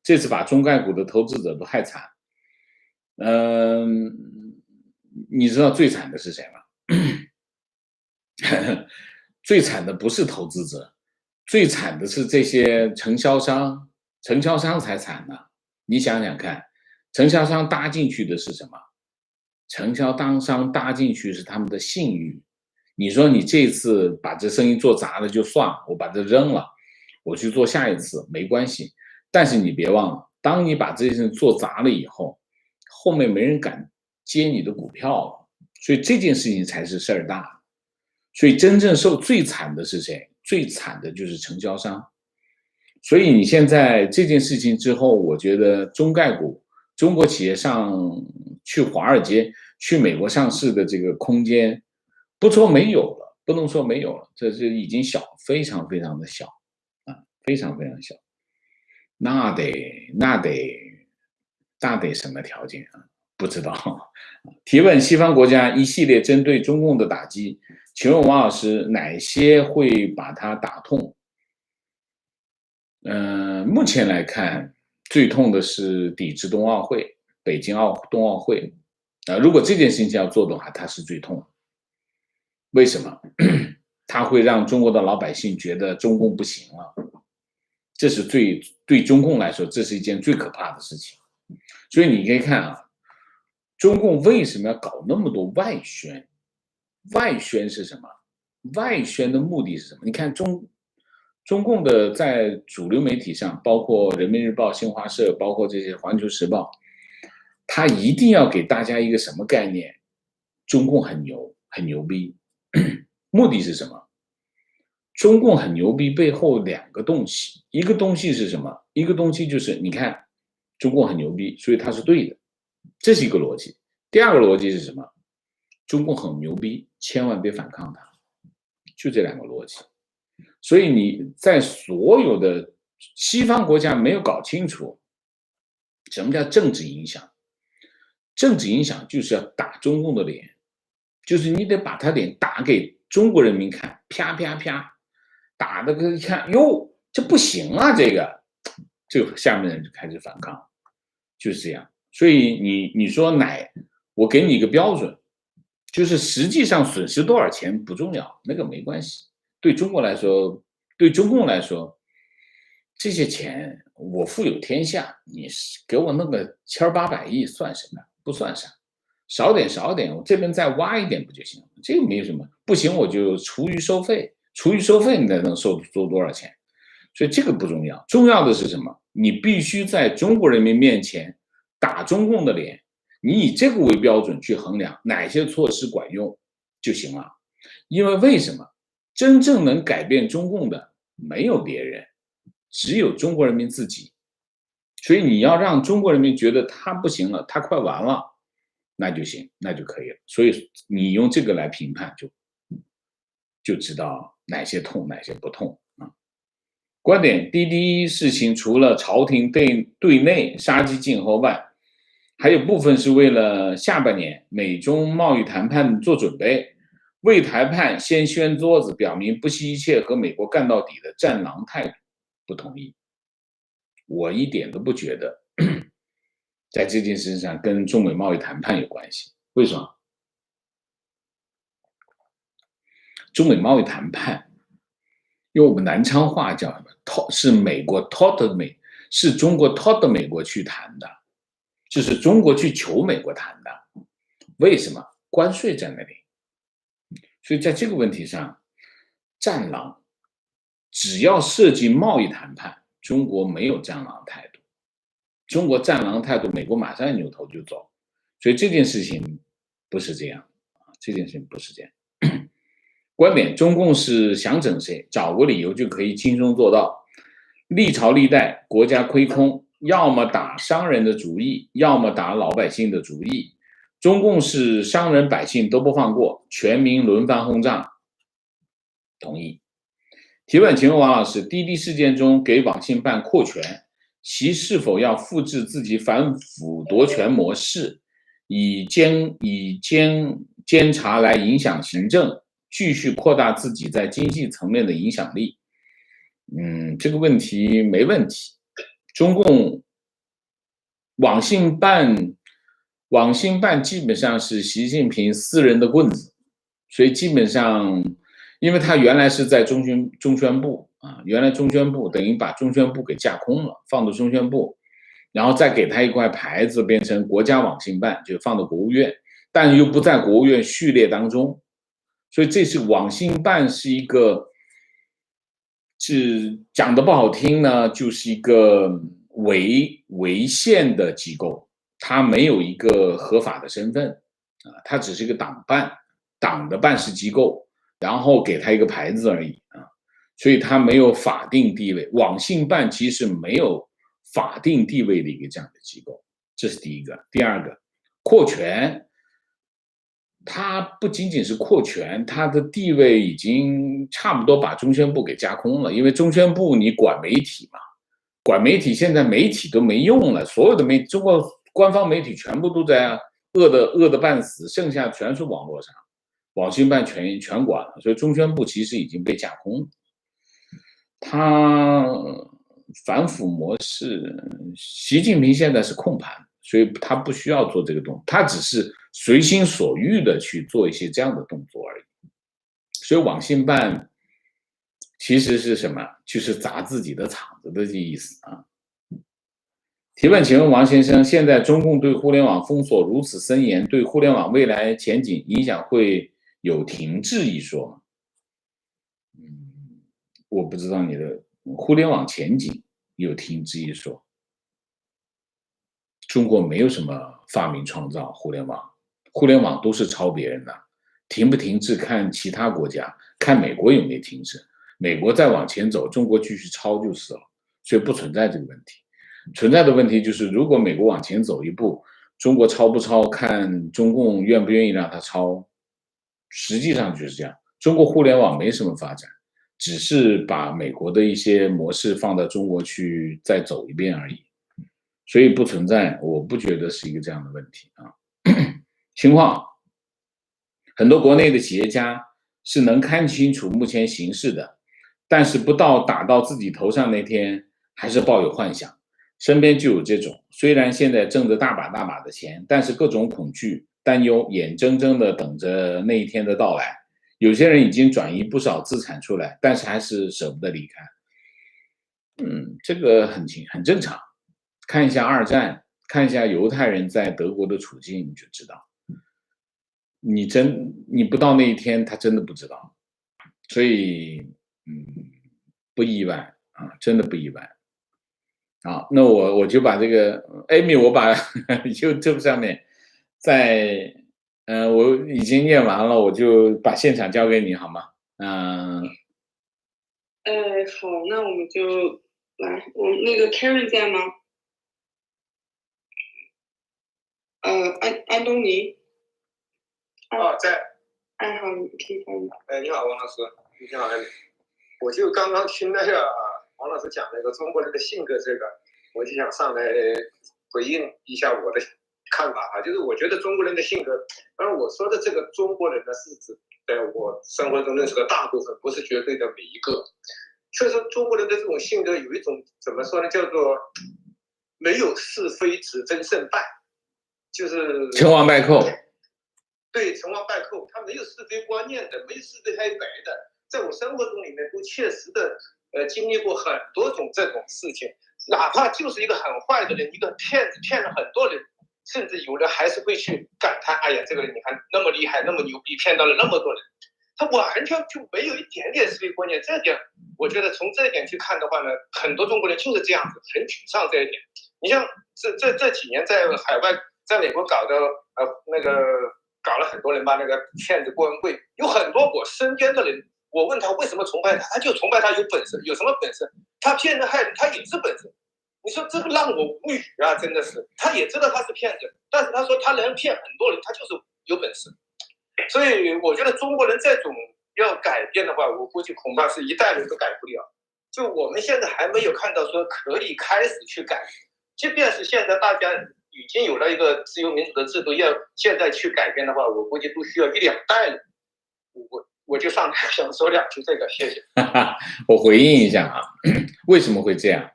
这次把中概股的投资者都害惨你知道最惨的是谁吗？最惨的不是投资者，最惨的是这些承销商才惨呢。你想想看，承销商搭进去的是什么？承销商搭进去是他们的信誉。你说你这次把这生意做砸了就算了，我把这扔了，我去做下一次没关系。但是你别忘了，当你把这件事做砸了以后，后面没人敢接你的股票了，所以这件事情才是事儿大。所以真正受最惨的是谁？最惨的就是承销商。所以你现在这件事情之后，我觉得中概股中国企业上去华尔街去美国上市的这个空间不能说没有了，这是已经小，非常非常的小非常非常小。那得什么条件不知道。提问：西方国家一系列针对中共的打击，请问王老师哪些会把它打痛？目前来看，最痛的是抵制冬奥会，北京冬奥会如果这件事情要做的话，它是最痛的。为什么？它会让中国的老百姓觉得中共不行了，这是对中共来说，这是一件最可怕的事情。所以你可以看中共为什么要搞那么多外宣？外宣是什么？外宣的目的是什么？你看中共的在主流媒体上，包括人民日报、新华社，包括这些环球时报，他一定要给大家一个什么概念？中共很牛逼。目的是什么？中共很牛逼背后2个东西，一个东西是什么？一个东西就是你看中共很牛逼，所以它是对的，这是一个逻辑。第二个逻辑是什么？中共很牛逼，千万别反抗它，就这2个逻辑。所以你在所有的西方国家没有搞清楚什么叫政治影响。政治影响就是要打中共的脸，就是你得把他脸打给中国人民看，啪啪啪，打的一看，哟，这不行啊，这个这个下面的人就开始反抗，就是这样。所以你说我给你一个标准，就是实际上损失多少钱不重要，那个没关系。对中国来说，对中共来说，这些钱我富有天下，你给我弄个1800亿算什么？不算啥，少点，我这边再挖一点不就行了？这个没有什么，不行我就厨余收费，你才能收多少钱？所以这个不重要，重要的是什么？你必须在中国人民面前打中共的脸，你以这个为标准去衡量哪些措施管用就行了。因为为什么？真正能改变中共的没有别人，只有中国人民自己。所以你要让中国人民觉得他不行了，他快完了，那就行，那就可以了。所以你用这个来评判，就知道哪些痛，哪些不痛啊。观点：滴滴事情除了朝廷对内杀鸡儆猴外，还有部分是为了下半年美中贸易谈判做准备，为谈判先掀桌子，表明不惜一切和美国干到底的战狼态度。不同意，我一点都不觉得在这件事上跟中美贸易谈判有关系。为什么？中美贸易谈判，用我们南昌话叫什么？是美国 taught 美，是中国 taught 美国去谈的，就是中国去求美国谈的。为什么？关税在那里。所以在这个问题上，战狼只要涉及贸易谈判，中国没有战狼态度。中国战狼态度，美国马上扭头就走。所以这件事情不是这样，这件事情不是这样。观点：中共是想整谁，找个理由就可以轻松做到。历朝历代国家亏空，要么打商人的主意，要么打老百姓的主意。中共是商人百姓都不放过，全民轮番轰炸。同意。提问：请问王老师，滴滴事件中给网信办扩权，其是否要复制自己反腐夺权模式，以监察来影响行政，继续扩大自己在经济层面的影响力？这个问题没问题。中共网信办基本上是习近平私人的棍子，所以基本上，因为他原来是在中宣部啊，原来中宣部等于把中宣部给架空了，放到中宣部，然后再给他一块牌子，变成国家网信办，就放到国务院，但又不在国务院序列当中，所以这是网信办是一个，是讲的不好听呢，就是一个违宪的机构。他没有一个合法的身份啊，他只是一个党的办事机构，然后给他一个牌子而已啊，所以他没有法定地位。网信办其实没有法定地位的一个这样的机构，这是第一个。第二个，扩权，他不仅仅是扩权，他的地位已经差不多把中宣部给架空了，因为中宣部你管媒体嘛，管媒体现在媒体都没用了，所有的中国官方媒体全部都在饿得半死，剩下全是网络上，网信办全管了，所以中宣部其实已经被架空了。他反腐模式，习近平现在是控盘，所以他不需要做这个动作，他只是随心所欲的去做一些这样的动作而已。所以网信办其实是什么？就是砸自己的场子的意思啊。提问：请问王先生，现在中共对互联网封锁如此森严，对互联网未来前景影响会有停滞一说吗？我不知道你的互联网前景有停滞一说。中国没有什么发明创造互联网，互联网都是抄别人的，停不停滞看其他国家，看美国有没有停滞。美国再往前走，中国继续抄就是了，所以不存在这个问题。存在的问题就是，如果美国往前走一步，中国抄不抄，看中共愿不愿意让它抄。实际上就是这样，中国互联网没什么发展，只是把美国的一些模式放到中国去再走一遍而已，所以不存在，我不觉得是一个这样的问题啊。情况，很多国内的企业家是能看清楚目前形势的，但是不到打到自己头上那天，还是抱有幻想。身边就有这种，虽然现在挣着大把大把的钱，但是各种恐惧、担忧，眼睁睁的等着那一天的到来。有些人已经转移不少资产出来，但是还是舍不得离开。这个很正常。看一下二战，看一下犹太人在德国的处境，你就知道。你不到那一天，他真的不知道。所以，不意外啊，真的不意外。好，那我就把这个 Amy， 我把YouTube 上面我已经念完了，我就把现场交给你好吗？好，那我们就来，那个 Karen 在吗？安东尼。在。好，你可以发言。你好，王老师。你好，我就刚刚听那个王老师讲那个中国人的性格，这个我就想上来回应一下我的看法啊，就是我觉得中国人的性格，当然我说的这个中国人呢，是指在我生活中认识的大部分，不是绝对的每一个。确实，中国人的这种性格有一种怎么说呢，叫做没有是非，只争胜败，就是成王败寇。对，成王败寇，他没有是非观念的，没有是非黑白的。在我生活中里面，都切实的经历过很多种这种事情，哪怕就是一个很坏的人，一个骗子骗了很多人，甚至有人还是会去感叹：哎呀，这个人你看那么厉害，那么牛逼，骗到了那么多人。他完全就没有一点点是非观念，这点我觉得从这一点去看的话呢，很多中国人就是这样子，很沮丧这一点。你像这几年在海外，在美国搞的搞了很多人吧，那个骗子郭文贵，有很多我身边的人，我问他为什么崇拜他，他就崇拜他有本事，有什么本事？他骗人害人，他也是本事。你说这个让我无语啊，真的是，他也知道他是骗子，但是他说他能骗很多人，他就是有本事。所以我觉得中国人这种要改变的话，我估计恐怕是一代人都改不了。就我们现在还没有看到说可以开始去改，即便是现在大家已经有了一个自由民主的制度，要现在去改变的话，我估计都需要1-2代人。我就上台想说2句这个，谢谢。我回应一下啊，为什么会这样？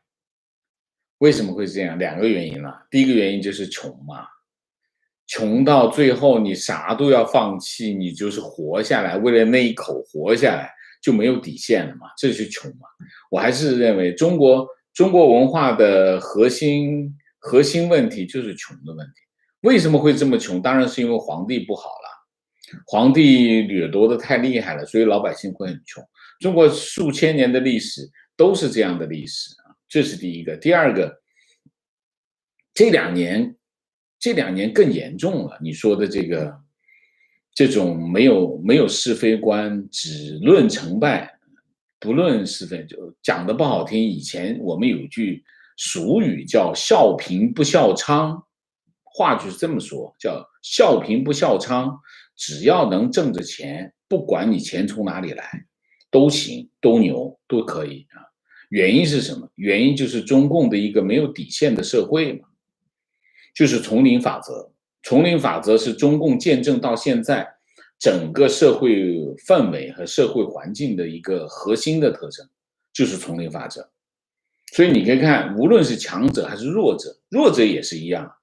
为什么会这样？2个原因了。第一个原因就是穷嘛，穷到最后你啥都要放弃，你就是活下来，为了那一口活下来就没有底线了嘛，这就是穷嘛。我还是认为中国文化的核心问题就是穷的问题。为什么会这么穷？当然是因为皇帝不好了，皇帝掠夺的太厉害了，所以老百姓会很穷。中国数千年的历史都是这样的历史啊，这是第一个。第二个，这两年更严重了。你说的这种没有是非观，只论成败，不论是非，就讲的不好听。以前我们有一句俗语叫“笑贫不笑娼”，话就是这么说，叫“笑贫不笑娼”。只要能挣着钱，不管你钱从哪里来，都行，都牛，都可以啊。原因是什么？原因就是中共的一个没有底线的社会嘛，就是丛林法则。丛林法则是中共建政到现在整个社会氛围和社会环境的一个核心的特征，就是丛林法则。所以你可以看，无论是强者还是弱者，弱者也是一样。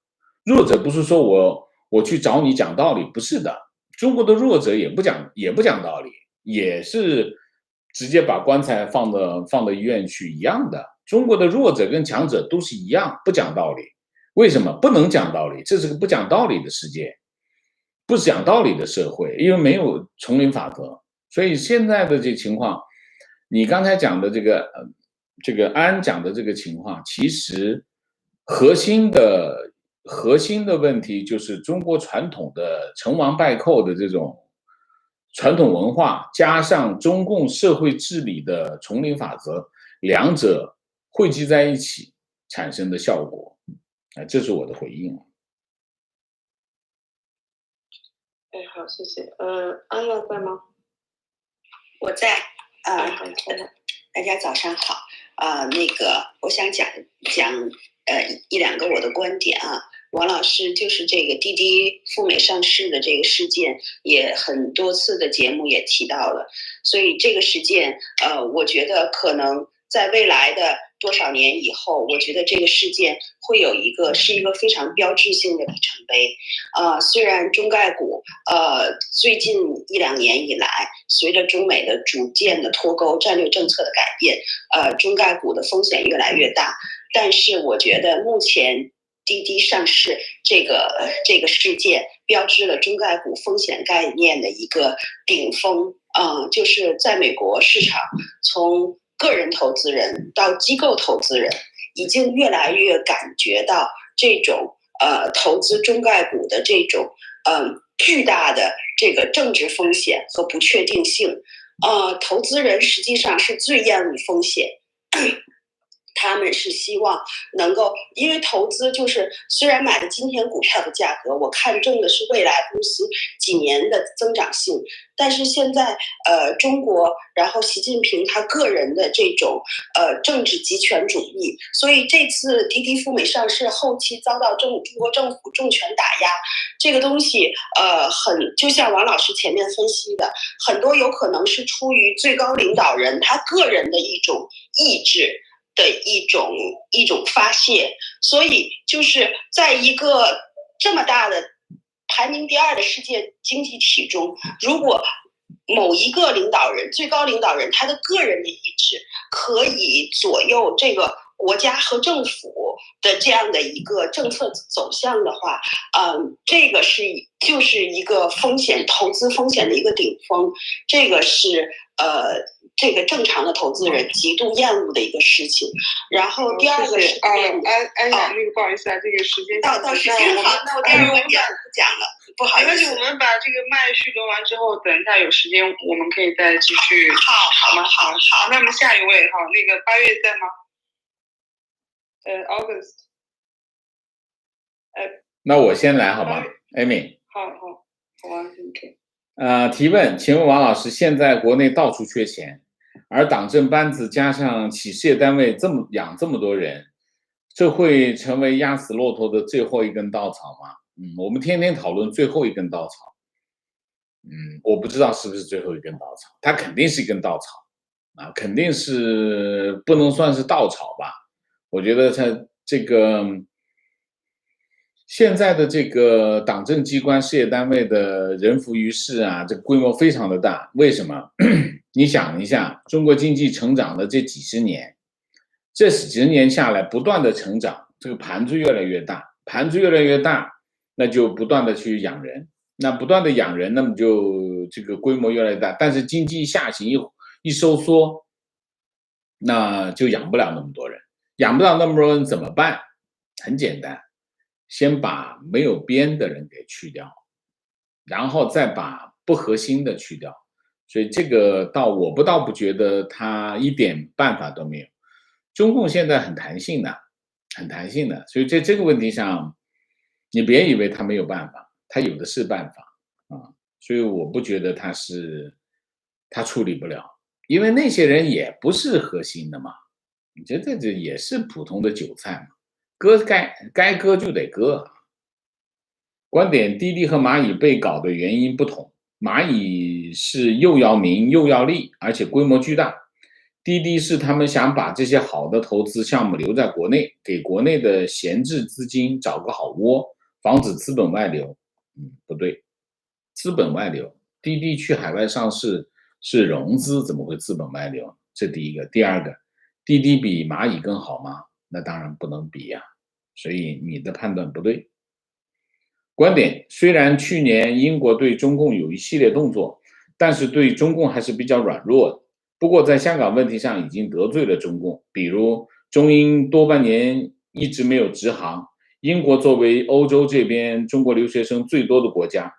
弱者不是说我去找你讲道理，不是的。中国的弱者也不讲道理，也是直接把棺材放到医院去一样的。中国的弱者跟强者都是一样，不讲道理。为什么不能讲道理？这是个不讲道理的世界，不讲道理的社会，因为没有丛林法则。所以现在的这个情况，你刚才讲的这个安讲的这个情况，其实核心的问题就是中国传统的成王败寇的这种传统文化，加上中共社会治理的丛林法则，两者汇集在一起产生的效果。这是我的回应。好，谢谢。安娜在吗？我在。大家早上好。我想讲1-2个我的观点啊。王老师就是这个滴滴赴美上市的这个事件，也很多次的节目也提到了，所以这个事件我觉得可能在未来的多少年以后，我觉得这个事件会是一个非常标志性的里程碑。虽然中概股最近1-2年以来，随着中美的逐渐的脱钩、战略政策的改变，中概股的风险越来越大，但是我觉得目前滴滴上市这个事件标志了中概股风险概念的一个顶峰。就是在美国市场，从个人投资人到机构投资人，已经越来越感觉到这种投资中概股的这种巨大的这个政治风险和不确定性。投资人实际上是最厌恶风险。他们是希望能够，因为投资就是虽然买了今天股票的价格，我看中的是未来公司几年的增长性，但是现在中国，然后习近平他个人的这种政治极权主义，所以这次滴滴赴美上市后期遭到中国政府重拳打压，这个东西就像王老师前面分析的，很多有可能是出于最高领导人他个人的一种意志的一种发泄，所以就是在一个这么大的排名第2的世界经济体中，如果某一个领导人，最高领导人他的个人的意志可以左右这个国家和政府的这样的一个政策走向的话，这个就是一个投资风险的一个顶峰，这个是这个正常的投资人极度厌恶的一个事情。然后第二个是安雅，那个不好意思啊，这个时间到时间好，那我第二个问题不讲了，不好意思。没关系，我们把这个麦序轮完之后，等一下有时间我们可以再继续。好吗？好。那么下一位，好，那个8月在吗？August。那我先来好吗 ，Amy？ 好啊，你可以。提问，请问王老师，现在国内到处缺钱，而党政班子加上企事业单位养这么多人，这会成为压死骆驼的最后一根稻草吗？我们天天讨论最后一根稻草，我不知道是不是最后一根稻草，它肯定是一根稻草啊，肯定是不能算是稻草吧？我觉得它这个现在的这个党政机关事业单位的人浮于事啊，这个规模非常的大。为什么？你想一下，中国经济成长的这几十年下来不断的成长，这个盘子越来越大，那就不断的去养人，那不断的养人，那么就这个规模越来越大。但是经济下行一收缩，那就养不了那么多人，怎么办？很简单。先把没有边的人给去掉，然后再把不核心的去掉，所以这个我倒不觉得他一点办法都没有。中共现在很弹性的，所以在这个问题上，你别以为他没有办法，他有的是办法啊。所以我不觉得他处理不了，因为那些人也不是核心的嘛，你觉得这也是普通的韭菜嘛。割该割就得割。观点：滴滴和蚂蚁被搞的原因不同，蚂蚁是又要名又要利，而且规模巨大；滴滴是他们想把这些好的投资项目留在国内，给国内的闲置资金找个好窝，防止资本外流。不对，资本外流，滴滴去海外上市是融资，怎么会资本外流？这第一个。第二个，滴滴比蚂蚁更好吗？那当然不能比呀。所以你的判断不对。观点：虽然去年英国对中共有一系列动作，但是对中共还是比较软弱的。不过在香港问题上已经得罪了中共，比如中英多半年一直没有直航，英国作为欧洲这边中国留学生最多的国家，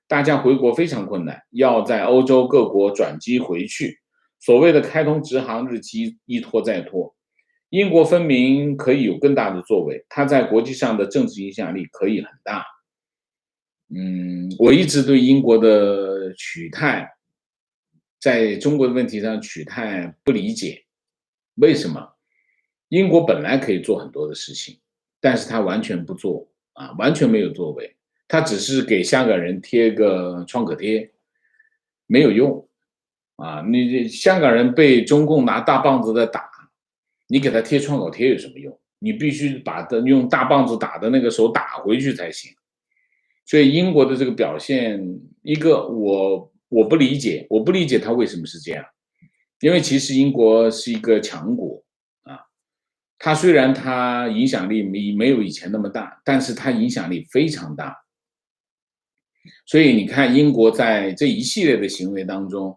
大家回国非常困难，要在欧洲各国转机回去，所谓的开通直航日期一拖再拖。英国分明可以有更大的作为，它在国际上的政治影响力可以很大。我一直对英国的取态，在中国的问题上取态不理解。为什么？英国本来可以做很多的事情，但是他完全不做啊，完全没有作为，他只是给香港人贴个创可贴，没有用啊！你香港人被中共拿大棒子在打。你给他贴创口贴有什么用？你必须把它用大棒子打的那个手打回去才行。所以英国的这个表现，一个我不理解，我不理解他为什么是这样，因为其实英国是一个强国啊，它虽然它影响力没有以前那么大，但是它影响力非常大。所以你看，英国在这一系列的行为当中，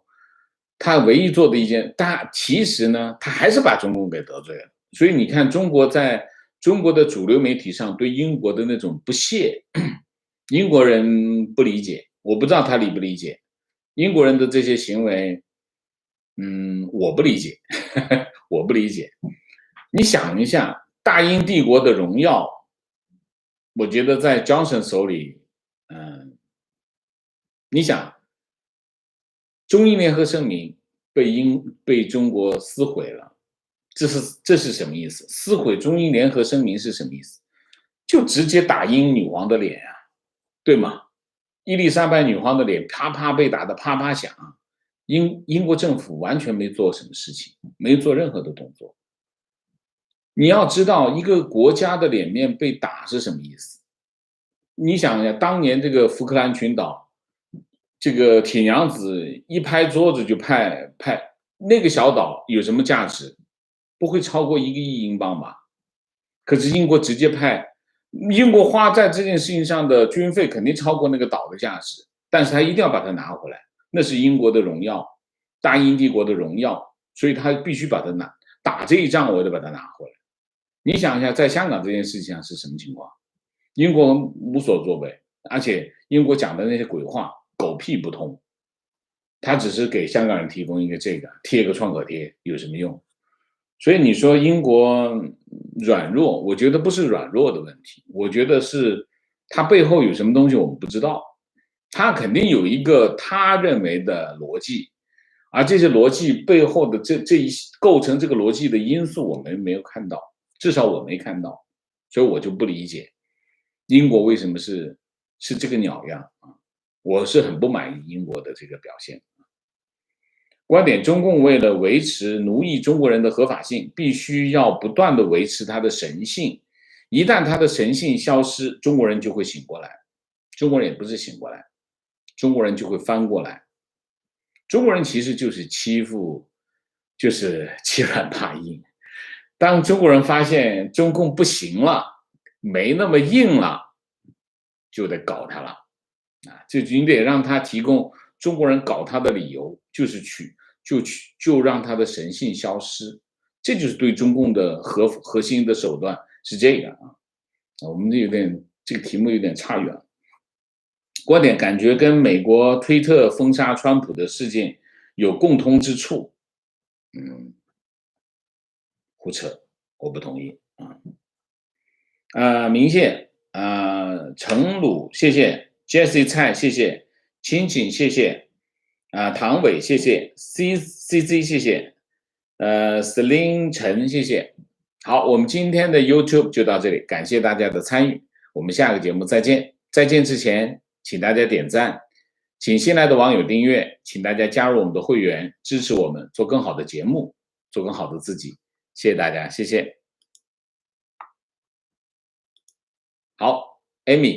他唯一做的一件，其实呢，他还是把中共给得罪了。所以你看，中国在中国的主流媒体上对英国的那种不屑，英国人不理解，我不知道他理不理解英国人的这些行为，我不理解，我不理解。你想一下，大英帝国的荣耀，我觉得在 Johnson 手里，你想，中英联合声明被中国撕毁了，这是什么意思？撕毁中英联合声明是什么意思？就直接打英女皇的脸啊，对吗？伊丽莎白女皇的脸啪啪被打得啪啪响，英国政府完全没做什么事情，没做任何的动作。你要知道，一个国家的脸面被打是什么意思？你想一下，当年这个福克兰群岛，这个铁娘子一拍桌子就拍那个小岛有什么价值？不会超过1个亿英镑吧？可是英国直接派，英国花在这件事情上的军费肯定超过那个岛的价值，但是他一定要把它拿回来，那是英国的荣耀，大英帝国的荣耀，所以他必须把它打这一仗，我得把它拿回来。你想一下，在香港这件事情上是什么情况？英国无所作为，而且英国讲的那些鬼话狗屁不通，他只是给香港人提供一个贴个创可贴有什么用？所以你说英国软弱，我觉得不是软弱的问题，我觉得是他背后有什么东西我们不知道，他肯定有一个他认为的逻辑，而这些逻辑背后的构成这个逻辑的因素我们没有看到，至少我没看到，所以我就不理解英国为什么是这个鸟样啊，我是很不满意英国的这个表现。观点：中共为了维持奴役中国人的合法性，必须要不断的维持它的神性。一旦它的神性消失，中国人就会醒过来。中国人也不是醒过来，中国人就会翻过来。中国人其实就是欺软怕硬。当中国人发现中共不行了，没那么硬了，就得搞他了。你得让他提供中国人搞他的理由，就让他的神性消失，这就是对中共的核心的手段是这个啊。我们这个题目有点差远了。观点感觉跟美国推特封杀川普的事件有共通之处，胡扯，我不同意啊。明谢程鲁谢谢 ，Jessie 蔡谢谢，亲亲谢谢。唐伟谢谢 ，CZ 谢谢，Celine 陈谢谢。好，我们今天的 YouTube 就到这里，感谢大家的参与，我们下个节目再见。再见之前，请大家点赞，请新来的网友订阅，请大家加入我们的会员，支持我们做更好的节目，做更好的自己。谢谢大家，谢谢。好 ，Amy。